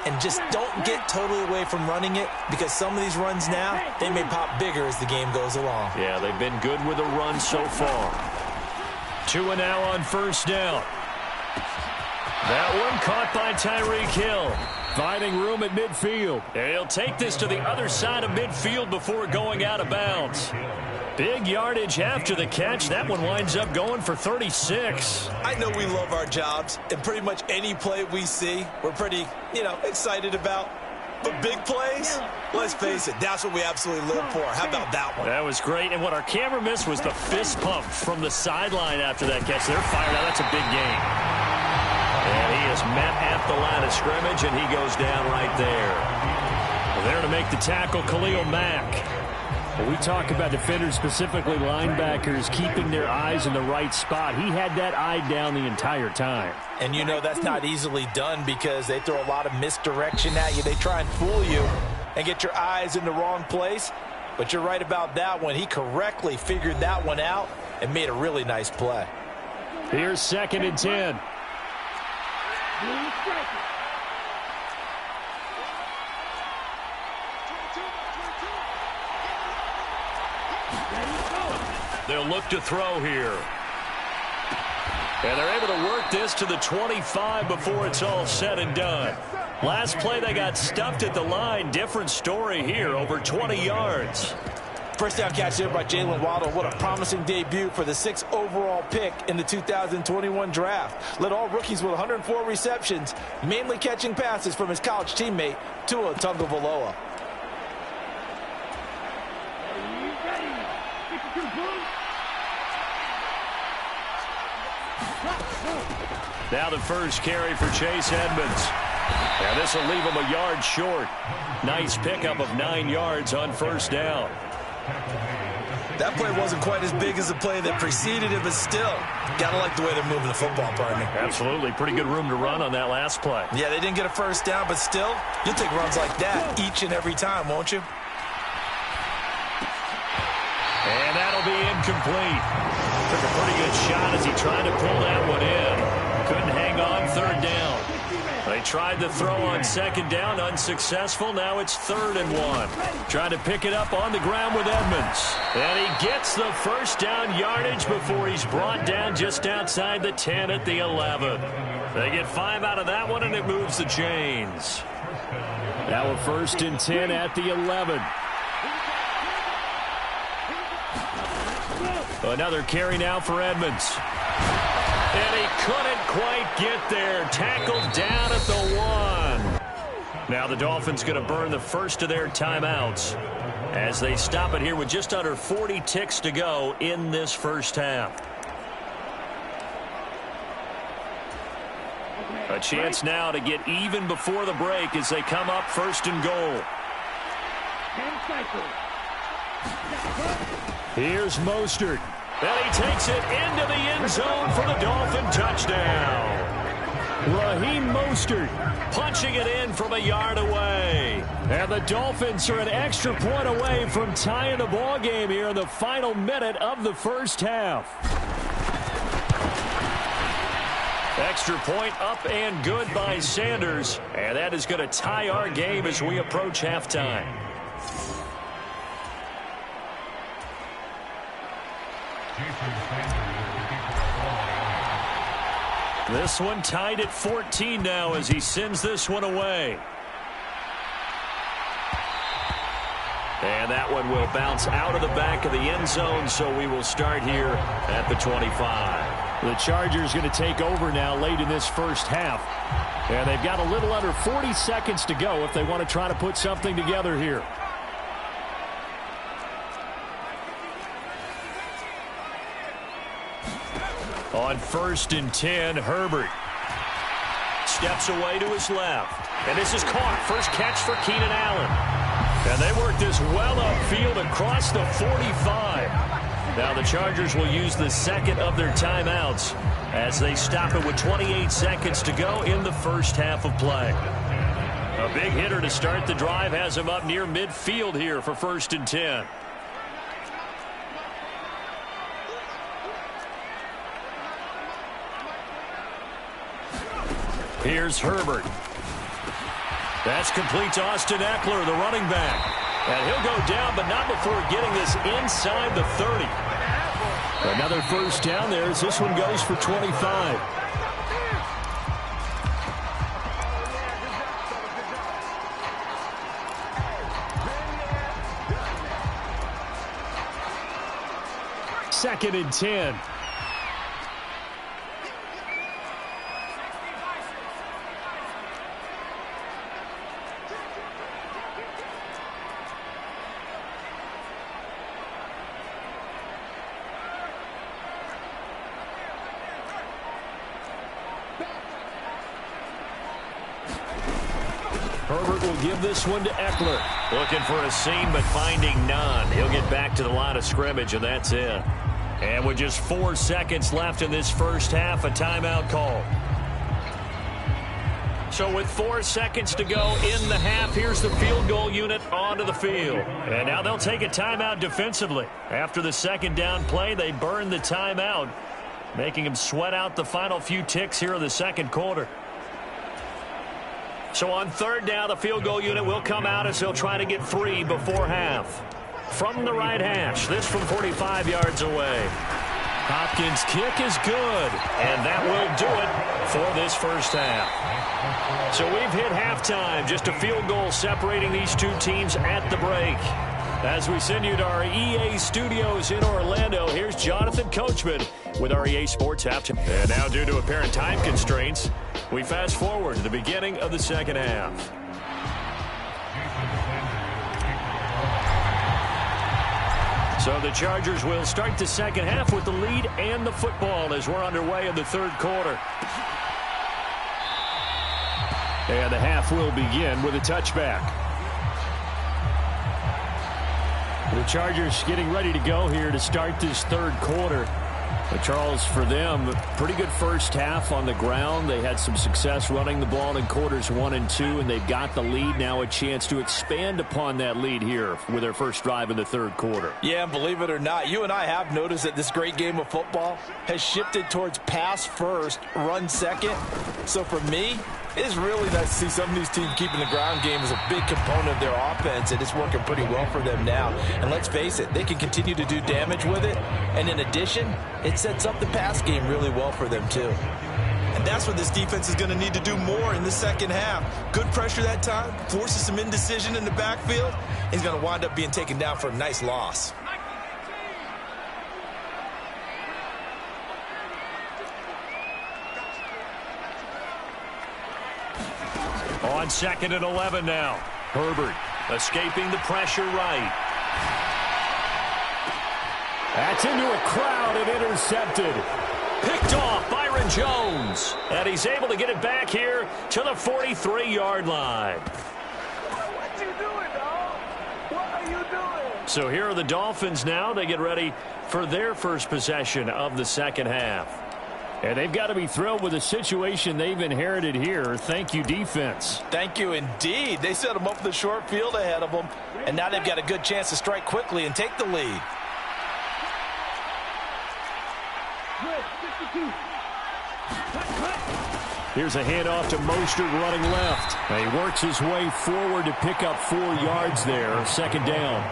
and just don't get totally away from running it, because some of these runs now, they may pop bigger as the game goes along. Yeah, they've been good with a run so far. 2 and now on 1st down. That one caught by Tyreek Hill. Finding room at midfield. And he'll take this to the other side of midfield before going out of bounds. Big yardage after the catch. That one winds up going for 36. I know we love our jobs, and pretty much any play we see, we're pretty, excited about. But big plays, let's face it, that's what we absolutely live for. How about that one? That was great. And what our camera missed was the fist pump from the sideline after that catch. They're fired out. That's a big game. And he is met at the line of scrimmage, and he goes down right there. There to make the tackle, Khalil Mack. When we talk about defenders, specifically linebackers, keeping their eyes in the right spot, he had that eye down the entire time. And you know that's not easily done because they throw a lot of misdirection at you. They try and fool you and get your eyes in the wrong place. But you're right about that one. He correctly figured that one out and made a really nice play. Here's 2nd and 10. They'll look to throw here. And they're able to work this to the 25 before it's all said and done. Last play, they got stuffed at the line. Different story here, over 20 yards. First down catch there by Jalen Waddle. What a promising debut for the 6th overall pick in the 2021 draft. Led all rookies with 104 receptions, mainly catching passes from his college teammate, Tua Tagovailoa. Now the first carry for Chase Edmonds. And this will leave him a yard short. Nice pickup of 9 yards on first down. That play wasn't quite as big as the play that preceded it, but still, gotta like the way they're moving the football, partner. Absolutely. Pretty good room to run on that last play. Yeah, they didn't get a first down, but still, you'll take runs like that each and every time, won't you? And that'll be incomplete. Took a pretty good shot as he tried to pull that one in. Couldn't hang on 3rd down. They tried to throw on 2nd down, unsuccessful. Now it's 3rd and 1. Trying to pick it up on the ground with Edmonds. And he gets the first down yardage before he's brought down just outside the 10 at the 11. They get 5 out of that one, and it moves the chains. Now a 1st and 10 at the 11. Another carry now for Edmonds. And he couldn't quite get there. Tackled down at the 1. Now the Dolphins going to burn the first of their timeouts as they stop it here with just under 40 ticks to go in this first half. A chance now to get even before the break as they come up 1st and goal. Here's Mostert. And he takes it into the end zone for the Dolphin touchdown. Raheem Mostert punching it in from a yard away. And the Dolphins are an extra point away from tying the ball game here in the final minute of the first half. Extra point up and good by Sanders. And that is going to tie our game as we approach halftime. This one tied at 14 now as he sends this one away. And that one will bounce out of the back of the end zone, so we will start here at the 25. The Chargers going to take over now late in this first half. And they've got a little under 40 seconds to go if they want to try to put something together here. On 1st and 10, Herbert steps away to his left. And this is caught. First catch for Keenan Allen. And they work this well upfield across the 45. Now the Chargers will use the 2nd of their timeouts as they stop it with 28 seconds to go in the first half of play. A big hitter to start the drive has him up near midfield here for 1st and 10. Here's Herbert. That's complete to Austin Eckler, the running back. And he'll go down, but not before getting this inside the 30. Another first down there as this one goes for 25. Second and 10. Herbert will give this one to Eckler. Looking for a seam, but finding none. He'll get back to the line of scrimmage, and that's it. And with just 4 seconds left in this first half, a timeout call. So with 4 seconds to go in the half, here's the field goal unit onto the field. And now they'll take a timeout defensively. After the second down play, they burn the timeout, making them sweat out the final few ticks here in the second quarter. So on third down, the field goal unit will come out as they'll try to get 3 before half. From the right hash, this from 45 yards away. Hopkins' kick is good, and that will do it for this first half. So we've hit halftime, just a field goal separating these two teams at the break. As we send you to our EA studios in Orlando, here's Jonathan Coachman with our EA Sports Halftime. And now, due to apparent time constraints, we fast forward to the beginning of the second half. So the Chargers will start the second half with the lead and the football as we're underway in the third quarter. And the half will begin with a touchback. The Chargers getting ready to go here to start this third quarter. But Charles, for them, pretty good first half on the ground. They had some success running the ball in quarters 1 and 2, and they've got the lead. Now a chance to expand upon that lead here with their first drive in the third quarter. Yeah, and believe it or not, you and I have noticed that this great game of football has shifted towards pass first, run second. So for me, it's really nice to see some of these teams keeping the ground game as a big component of their offense, and it's working pretty well for them now. And let's face it, they can continue to do damage with it. And in addition, it sets up the pass game really well for them too. And that's what this defense is going to need to do more in the second half. Good pressure that time, forces some indecision in the backfield. He's going to wind up being taken down for a nice loss. On 2nd and 11 now. Herbert escaping the pressure right. That's into a crowd and intercepted. Picked off Byron Jones. And he's able to get it back here to the 43-yard line. What you doing, dog? What are you doing? So here are the Dolphins now. They get ready for their first possession of the second half. And they've got to be thrilled with the situation they've inherited here. Thank you, defense. Thank you indeed. They set them up the short field ahead of them, and now they've got a good chance to strike quickly and take the lead. Here's a handoff to Mostert running left. And he works his way forward to pick up 4 yards there. Second down.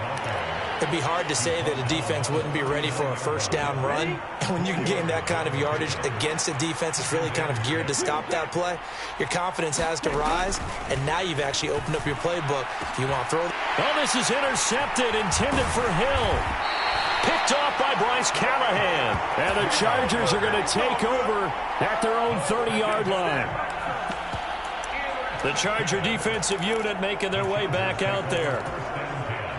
It'd be hard to say that a defense wouldn't be ready for a first down run. When you can gain that kind of yardage against a defense that's really kind of geared to stop that play, your confidence has to rise, and now you've actually opened up your playbook. If you want to throw. Oh, this is intercepted, intended for Hill. Picked off by Bryce Callahan. And the Chargers are going to take over at their own 30-yard line. The Charger defensive unit making their way back out there.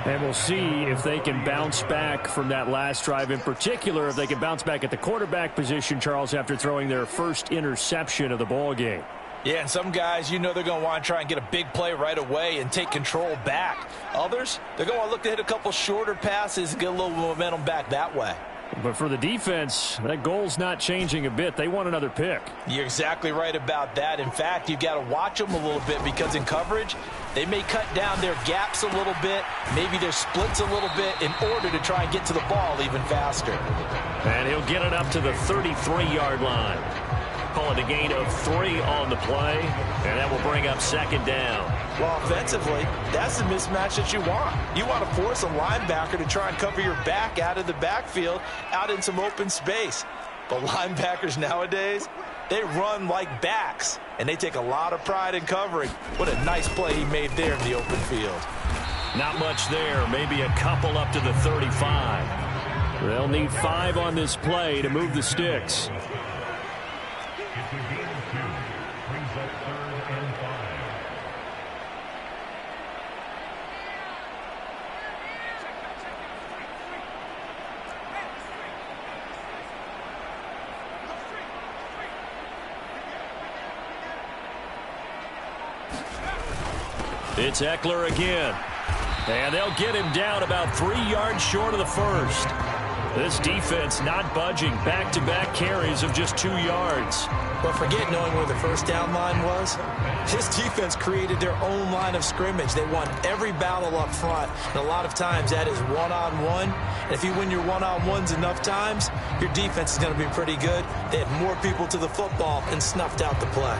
And we'll see if they can bounce back from that last drive. In particular, if they can bounce back at the quarterback position, Charles, after throwing their first interception of the ball game. Yeah, and some guys, you know they're going to want to try and get a big play right away and take control back. Others, they're going to look to hit a couple shorter passes and get a little momentum back that way. But for the defense, that goal's not changing a bit. They want another pick. You're exactly right about that. In fact, you've got to watch them a little bit because in coverage, they may cut down their gaps a little bit, maybe their splits a little bit in order to try and get to the ball even faster. And he'll get it up to the 33-yard line. Call it a gain of 3 on the play, and that will bring up second down. Well, offensively, that's the mismatch that you want. You want to force a linebacker to try and cover your back out of the backfield, out in some open space. But linebackers nowadays, they run like backs, and they take a lot of pride in covering. What a nice play he made there in the open field. Not much there, maybe a couple up to the 35. They'll need 5 on this play to move the sticks. It's Eckler again. And they'll get him down about 3 yards short of the first. This defense not budging. Back-to-back carries of just 2 yards. But forget knowing where the first down line was. This defense created their own line of scrimmage. They won every battle up front. And a lot of times that is one-on-one. And if you win your one-on-ones enough times, your defense is going to be pretty good. They had more people to the football and snuffed out the play.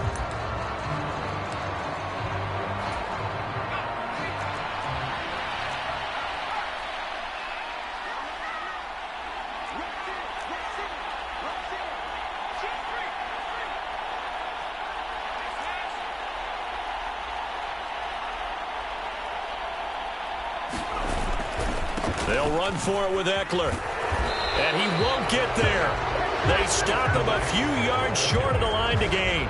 They'll run for it with Eckler. And he won't get there. They stop him a few yards short of the line to gain.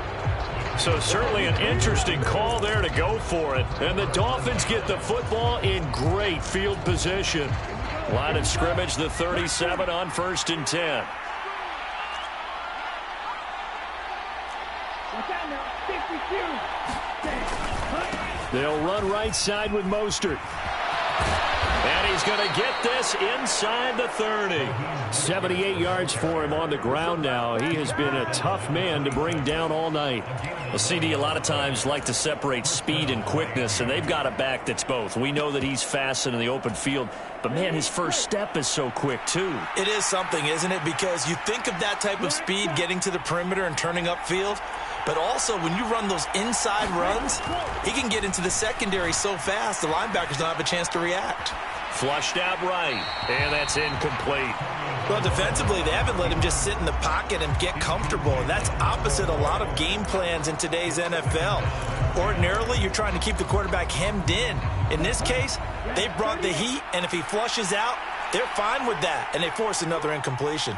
So certainly an interesting call there to go for it. And the Dolphins get the football in great field position. Line of scrimmage, the 37 on 1st and 10. They'll run right side with Mostert. And he's going to get this inside the 30. 78 yards for him on the ground now. He has been a tough man to bring down all night. Well, CD, a lot of times like to separate speed and quickness, and they've got a back that's both. We know that he's fast in the open field, but, man, his first step is so quick, too. It is something, isn't it? Because you think of that type of speed getting to the perimeter and turning upfield, but also when you run those inside runs, he can get into the secondary so fast the linebackers don't have a chance to react. Flushed out right, and that's incomplete. Well, defensively, they haven't let him just sit in the pocket and get comfortable, and that's opposite a lot of game plans in today's NFL. Ordinarily, you're trying to keep the quarterback hemmed in. In this case, they brought the heat, and if he flushes out, they're fine with that, and they force another incompletion.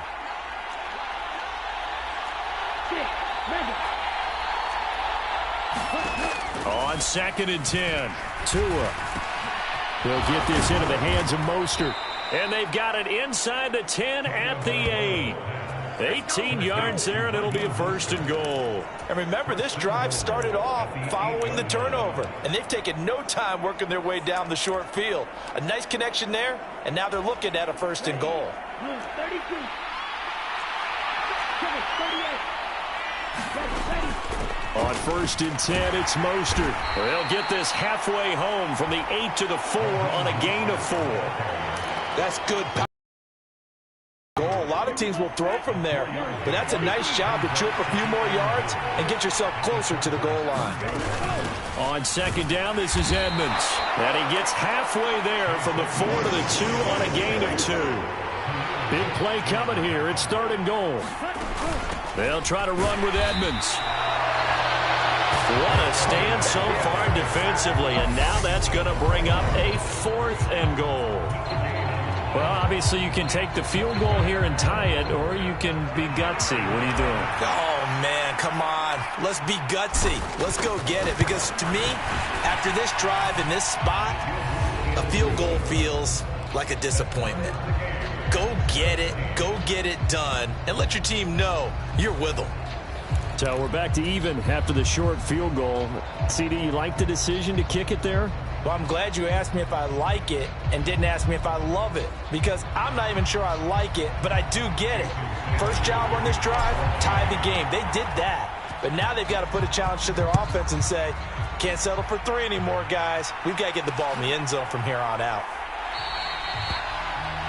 On 2nd and 10, Tua. They'll get this into the hands of Mostert. And they've got it inside the 10 at the 8. 18 yards there, and it'll be a 1st and goal. And remember, this drive started off following the turnover, and they've taken no time working their way down the short field. A nice connection there, and now they're looking at a 1st and goal. 32. 38. On 1st and 10, it's Mostert. They'll get this halfway home from the 8 to the 4 on a gain of 4. That's good goal. A lot of teams will throw from there, but that's a nice job to chew up a few more yards and get yourself closer to the goal line. On 2nd down, this is Edmonds. And he gets halfway there from the 4 to the 2 on a gain of 2. Big play coming here. It's 3rd and goal. They'll try to run with Edmonds. What a stand so far defensively, and now that's going to bring up a 4th and goal. Well, obviously you can take the field goal here and tie it, or you can be gutsy. What are you doing? Oh, man, come on. Let's be gutsy. Let's go get it, because to me, after this drive in this spot, a field goal feels like a disappointment. Go get it done, and let your team know you're with them. So we're back to even after the short field goal. CD, you like the decision to kick it there? Well, I'm glad you asked me if I like it and didn't ask me if I love it, because I'm not even sure I like it, but I do get it. First job on this drive, tie the game. They did that, but now they've got to put a challenge to their offense and say, can't settle for 3 anymore, guys. We've got to get the ball in the end zone from here on out.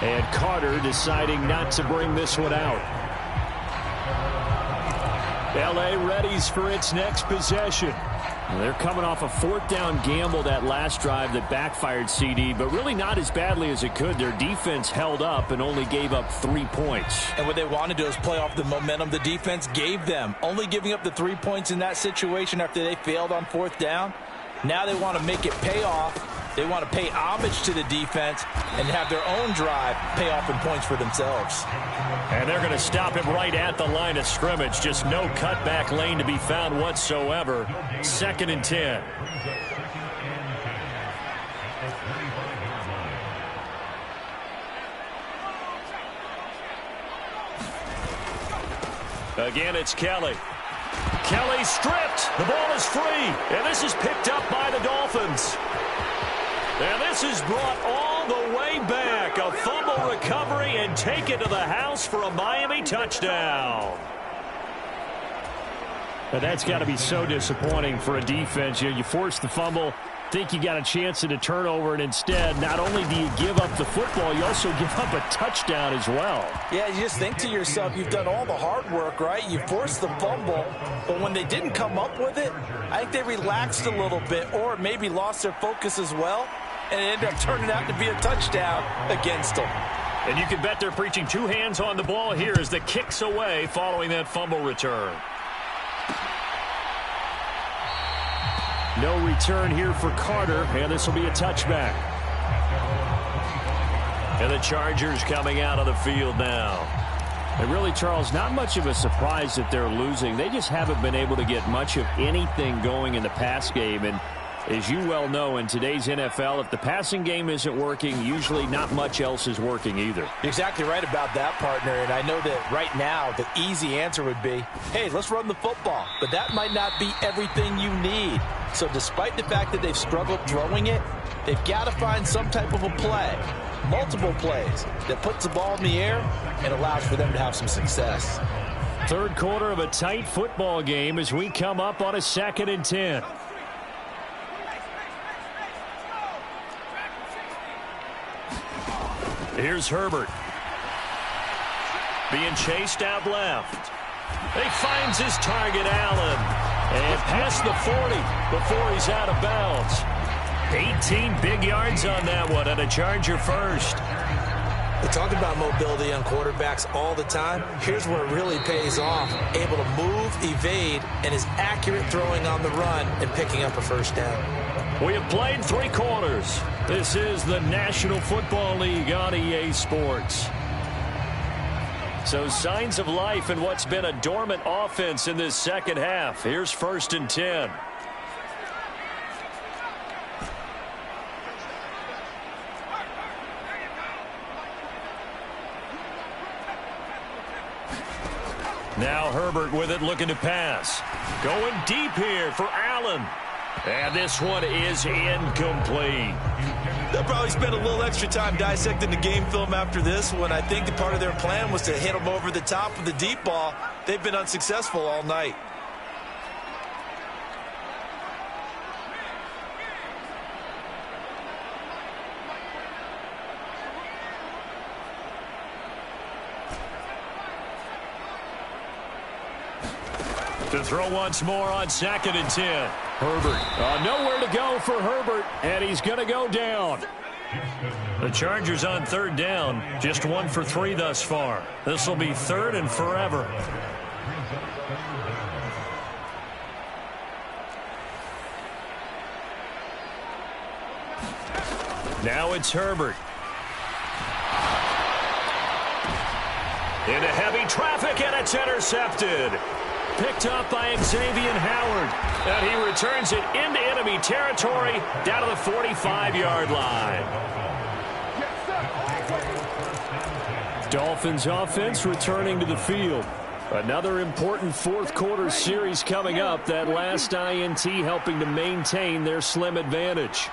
And Carter deciding not to bring this one out. L.A. readies for its next possession. They're coming off a 4th down gamble that last drive that backfired, CD, but really not as badly as it could. Their defense held up and only gave up 3 points. And what they want to do is play off the momentum the defense gave them. Only giving up the 3 points in that situation after they failed on 4th down. Now they want to make it pay off. They want to pay homage to the defense and have their own drive pay off in points for themselves. And they're going to stop him right at the line of scrimmage. Just no cutback lane to be found whatsoever. 2nd and 10. Again, it's Kelly. Kelly stripped. The ball is free. And this is picked up by the Dolphins. And this is brought all the way back. A fumble recovery and take it to the house for a Miami touchdown. But that's got to be so disappointing for a defense. You force the fumble, think you got a chance at a turnover, and instead, not only do you give up the football, you also give up a touchdown as well. Yeah, you just think to yourself, you've done all the hard work, right? You forced the fumble, but when they didn't come up with it, I think they relaxed a little bit or maybe lost their focus as well, and it ended up turning out to be a touchdown against them. And you can bet they're preaching two hands on the ball here as the kick's away following that fumble return. No return here for Carter, and this will be a touchback. And the Chargers coming out of the field now. And really, Charles, not much of a surprise that they're losing. They just haven't been able to get much of anything going in the pass game. And as you well know, in today's NFL, if the passing game isn't working, usually not much else is working either. You're exactly right about that, partner. And I know that right now the easy answer would be, hey, let's run the football. But that might not be everything you need. So despite the fact that they've struggled throwing it, they've got to find some type of a play, multiple plays, that puts the ball in the air and allows for them to have some success. Third quarter of a tight football game as we come up on a 2nd and 10. Here's Herbert. Being chased out left. He finds his target, Allen. And past the 40 before he's out of bounds. 18 big yards on that one, and a Charger first. We talk about mobility on quarterbacks all the time. Here's where it really pays off. Able to move, evade, and is accurate throwing on the run and picking up a first down. We have played 3 quarters. This is the National Football League on EA Sports. So signs of life in what's been a dormant offense in this second half. Here's 1st and 10. Now Herbert with it, looking to pass. Going deep here for Allen. And this one is incomplete. They'll probably spend a little extra time dissecting the game film after this one. I think the part of their plan was to hit them over the top of the deep ball. They've been unsuccessful all night. To throw once more on 2nd and 10. Herbert. Nowhere to go for Herbert, and he's going to go down. The Chargers on 3rd down, just 1 for 3 thus far. This will be 3rd and forever. Now it's Herbert. Into heavy traffic, and it's intercepted. Picked up by Xavier Howard. And he returns it into enemy territory down to the 45-yard line. Dolphins offense returning to the field. Another important 4th quarter series coming up. That last INT helping to maintain their slim advantage.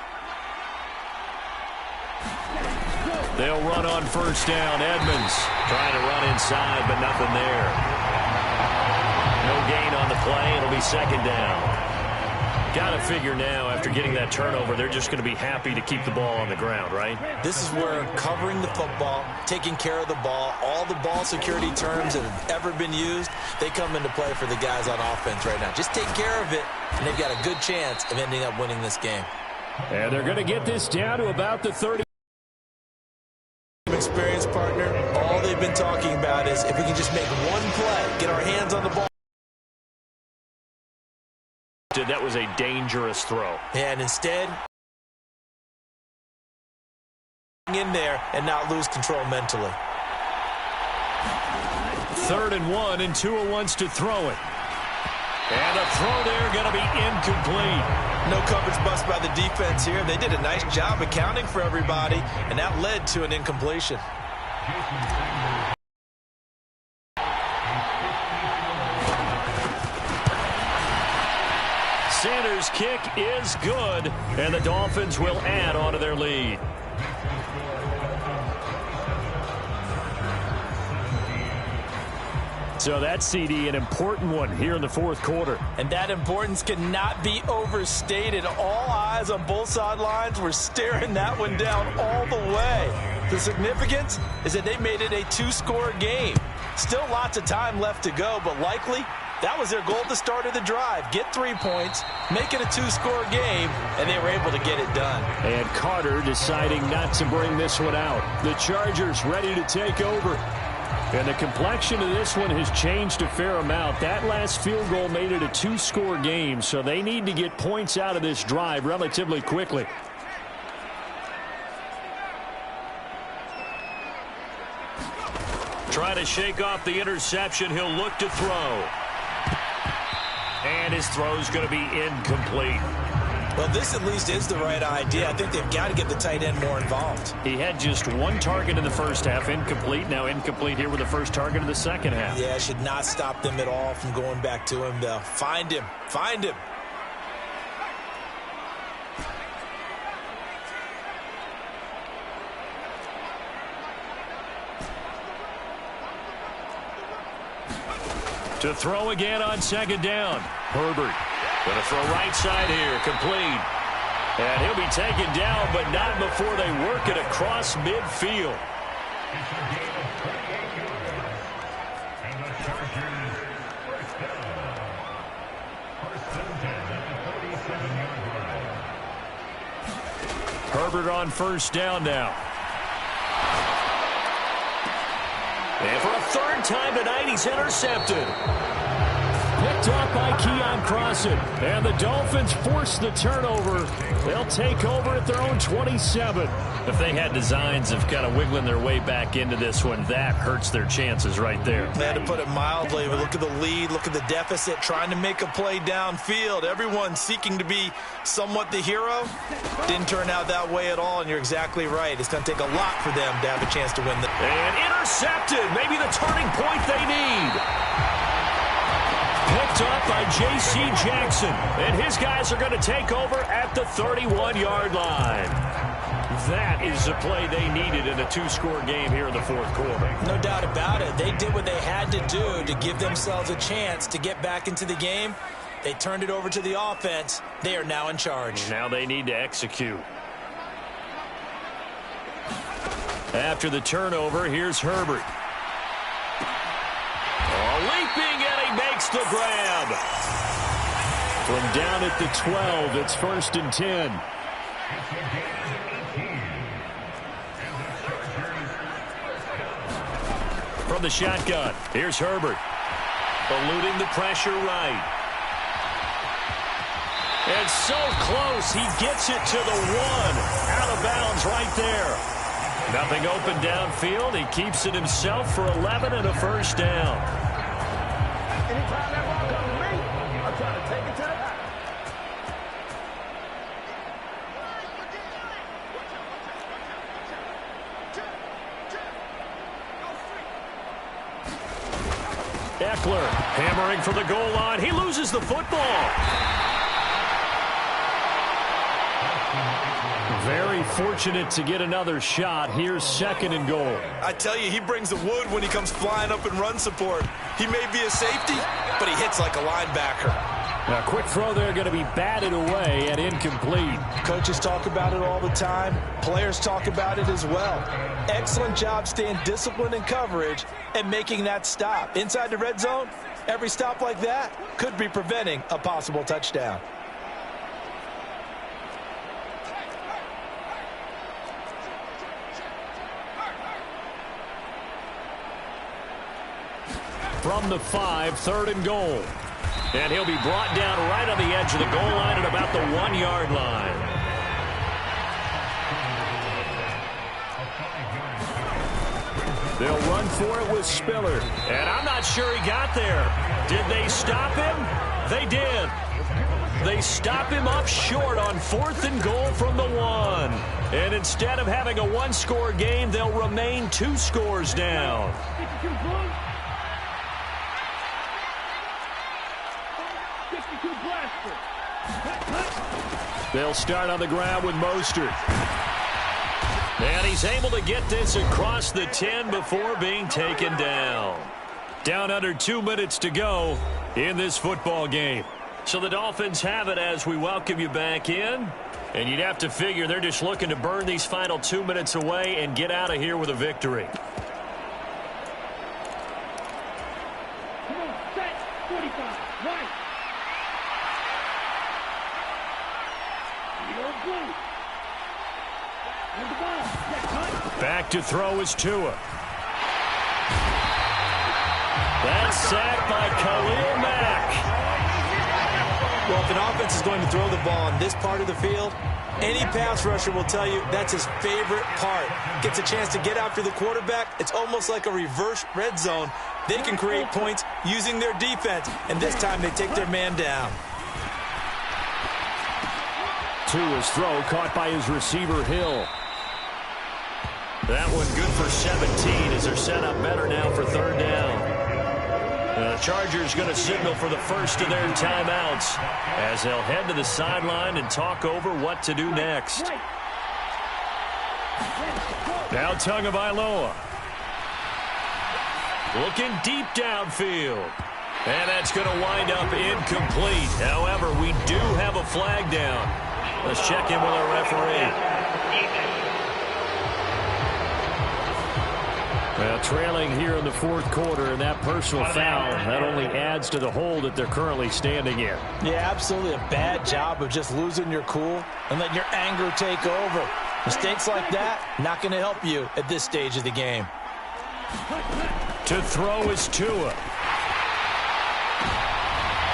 They'll run on 1st down. Edmonds trying to run inside, but nothing there. No gain on the play. It'll be 2nd down. Got to figure now, after getting that turnover, they're just going to be happy to keep the ball on the ground, right? This is where covering the football, taking care of the ball, all the ball security terms that have ever been used, they come into play for the guys on offense right now. Just take care of it, and they've got a good chance of ending up winning this game. And they're going to get this down to about the 30. Experience, partner. All they've been talking about is if we can just make one play, get our hands on the ball. That was a dangerous throw. And instead, in there and not lose control mentally. 3rd and 1, and Tua wants to throw it. And a throw there going to be incomplete. No coverage bust by the defense here. They did a nice job accounting for everybody, and that led to an incompletion. First kick is good, and the Dolphins will add on to their lead. So that CD, an important one here in the fourth quarter. And that importance cannot be overstated. All eyes on both sidelines were staring that one down all the way. The significance is that they made it a two-score game. Still lots of time left to go, but likely that was their goal at the start of the drive. Get 3 points, make it a two-score game, and they were able to get it done. And Carter deciding not to bring this one out. The Chargers ready to take over. And the complexion of this one has changed a fair amount. That last field goal made it a two-score game, so they need to get points out of this drive relatively quickly. Trying to shake off the interception. He'll look to throw. And his throw's going to be incomplete. Well, this at least is the right idea. I think they've got to get the tight end more involved. He had just one target in the first half, incomplete. Now incomplete here with the first target of the second half. Yeah, should not stop them at all from going back to him, though. Find him. Find him. To throw again on second down. Herbert going to throw right side here, complete. And he'll be taken down, but not before they work it across midfield. Herbert on first down now. And for a third time tonight, he's intercepted. Picked off by Keon Crossan. And the Dolphins force the turnover. They'll take over at their own 27. If they had designs of kind of wiggling their way back into this one, that hurts their chances right there. They had to put it mildly, but look at the lead, look at the deficit, trying to make a play downfield. Everyone seeking to be somewhat the hero. Didn't turn out that way at all, and you're exactly right. It's going to take a lot for them to have a chance to win. And intercepted. Maybe the turning point they need. Picked up by J.C. Jackson. And his guys are going to take over at the 31-yard line. That is the play they needed in a two-score game here in the fourth quarter. No doubt about it. They did what they had to do to give themselves a chance to get back into the game. They turned it over to the offense. They are now in charge. Now they need to execute. After the turnover, here's Herbert. Leaping, and he makes the grab. From down at the 12, it's 1st and 10. From the shotgun, here's Herbert. Eluding the pressure right. And so close, he gets it to the 1. Out of bounds right there. Nothing open downfield. He keeps it himself for 11 and a first down. Anytime that ball comes to me, I'm trying to take it to the house. Eckler hammering for the goal line. He loses the football. Very fortunate to get another shot. Here's 2nd and goal. I tell you, he brings the wood when he comes flying up in run support. He may be a safety, but he hits like a linebacker. Now, a quick throw there going to be batted away and incomplete. Coaches talk about it all the time. Players talk about it as well. Excellent job staying disciplined in coverage and making that stop. Inside the red zone, every stop like that could be preventing a possible touchdown. From the 5, 3rd and goal. And he'll be brought down right on the edge of the goal line at about the 1-yard line. They'll run for it with Spiller. And I'm not sure he got there. Did they stop him? They did. They stop him up short on 4th and goal from the 1. And instead of having a one-score game, they'll remain 2 scores down. They'll start on the ground with Mostert. And he's able to get this across the 10 before being taken down. Down under 2 minutes to go in this football game. So the Dolphins have it as we welcome you back in. And you'd have to figure they're just looking to burn these final 2 minutes away and get out of here with a victory. Come on, set, 45, right. You're blue. And the ball, yeah, cut. Back to throw is Tua. That's sacked by Khalil Mack. Well, if an offense is going to throw the ball on this part of the field, any pass rusher will tell you that's his favorite part. Gets a chance to get after the quarterback. It's almost like a reverse red zone. They can create points using their defense, and this time they take their man down. Tua's throw caught by his receiver, Hill. That one good for 17 as they're set up better now for third down. The Chargers going to signal for the first of their timeouts as they'll head to the sideline and talk over what to do next. Now Tagovailoa. Looking deep downfield. And that's going to wind up incomplete. However, we do have a flag down. Let's check in with our referee. Well, trailing here in the fourth quarter, and that personal foul, that only adds to the hole that they're currently standing in. Yeah, absolutely a bad job of just losing your cool and letting your anger take over. Mistakes like that, not going to help you at this stage of the game. To throw is Tua.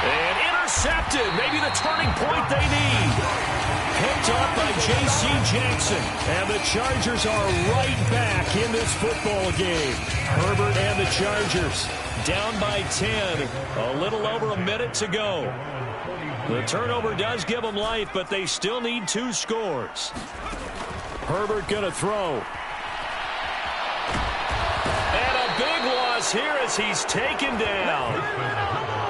And intercepted. Maybe the turning point they need. Picked up by J.C. Jackson. And the Chargers are right back in this football game. Herbert and the Chargers down by 10. A little over a minute to go. The turnover does give them life, but they still need 2 scores. Herbert going to throw. And a big loss here as he's taken down.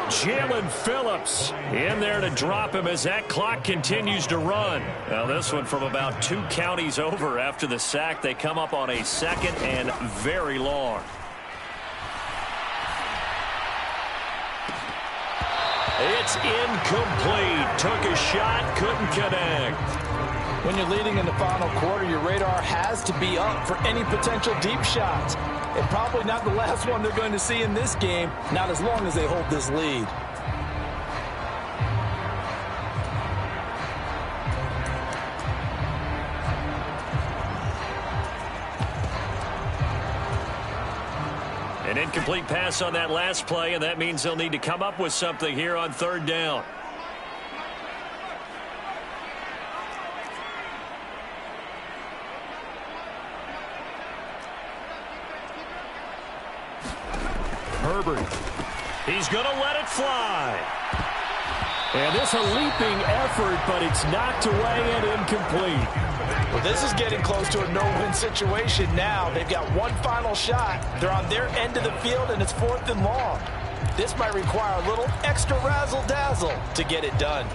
Jalen Phillips in there to drop him as that clock continues to run. Now this one from about 2 counties over after the sack. They come up on a second and very long. It's incomplete. Took a shot, couldn't connect. When you're leading in the final quarter, your radar has to be up for any potential deep shots. And probably not the last one they're going to see in this game, not as long as they hold this lead. An incomplete pass on that last play, and that means they'll need to come up with something here on third down. Herbert. He's going to let it fly. And this a leaping effort, but it's knocked away and incomplete. Well, this is getting close to a no-win situation now. They've got one final shot. They're on their end of the field, and it's 4th and long. This might require a little extra razzle-dazzle to get it done.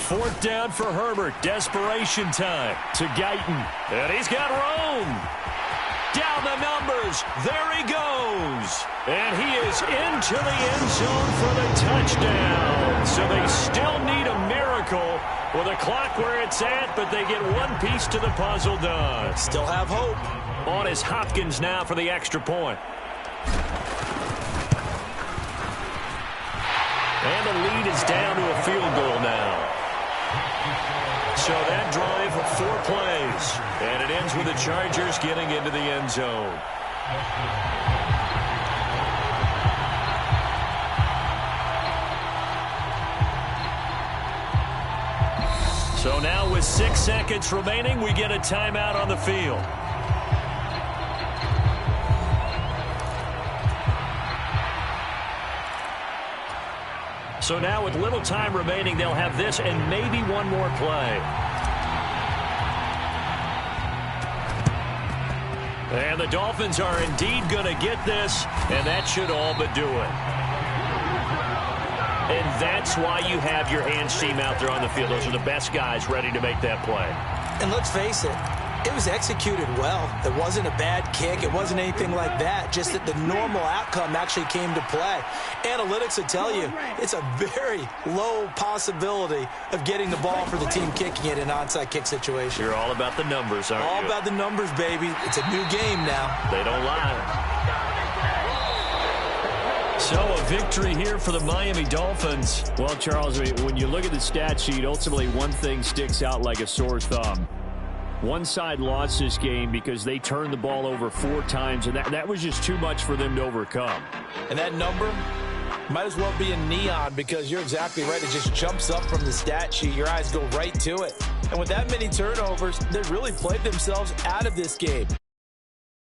Fourth down for Herbert. Desperation time to Guyton. And he's got room. Down the numbers. There he goes. And he is into the end zone for the touchdown. So they still need a miracle with a clock where it's at, but they get one piece to the puzzle done. Still have hope. On is Hopkins now for the extra point. And the lead is down to a field goal now. So that drive, 4 plays. And it ends with the Chargers getting into the end zone. So now with 6 seconds remaining, we get a timeout on the field. So now with little time remaining, they'll have this and maybe one more play. And the Dolphins are indeed going to get this, and that should all but do it. And that's why you have your hands team out there on the field. Those are the best guys ready to make that play. And let's face it, it was executed well. It wasn't a bad kick. It wasn't anything like that. Just that the normal outcome actually came to play. Analytics will tell you it's a very low possibility of getting the ball for the team kicking it in an onside kick situation. You're all about the numbers, aren't you? All about the numbers, baby. It's a new game now. They don't lie. So a victory here for the Miami Dolphins. Well, Charles, when you look at the stat sheet, ultimately one thing sticks out like a sore thumb. One side lost this game because they turned the ball over 4 times, and that was just too much for them to overcome. And that number might as well be in neon because you're exactly right. It just jumps up from the stat sheet. Your eyes go right to it. And with that many turnovers, they really played themselves out of this game.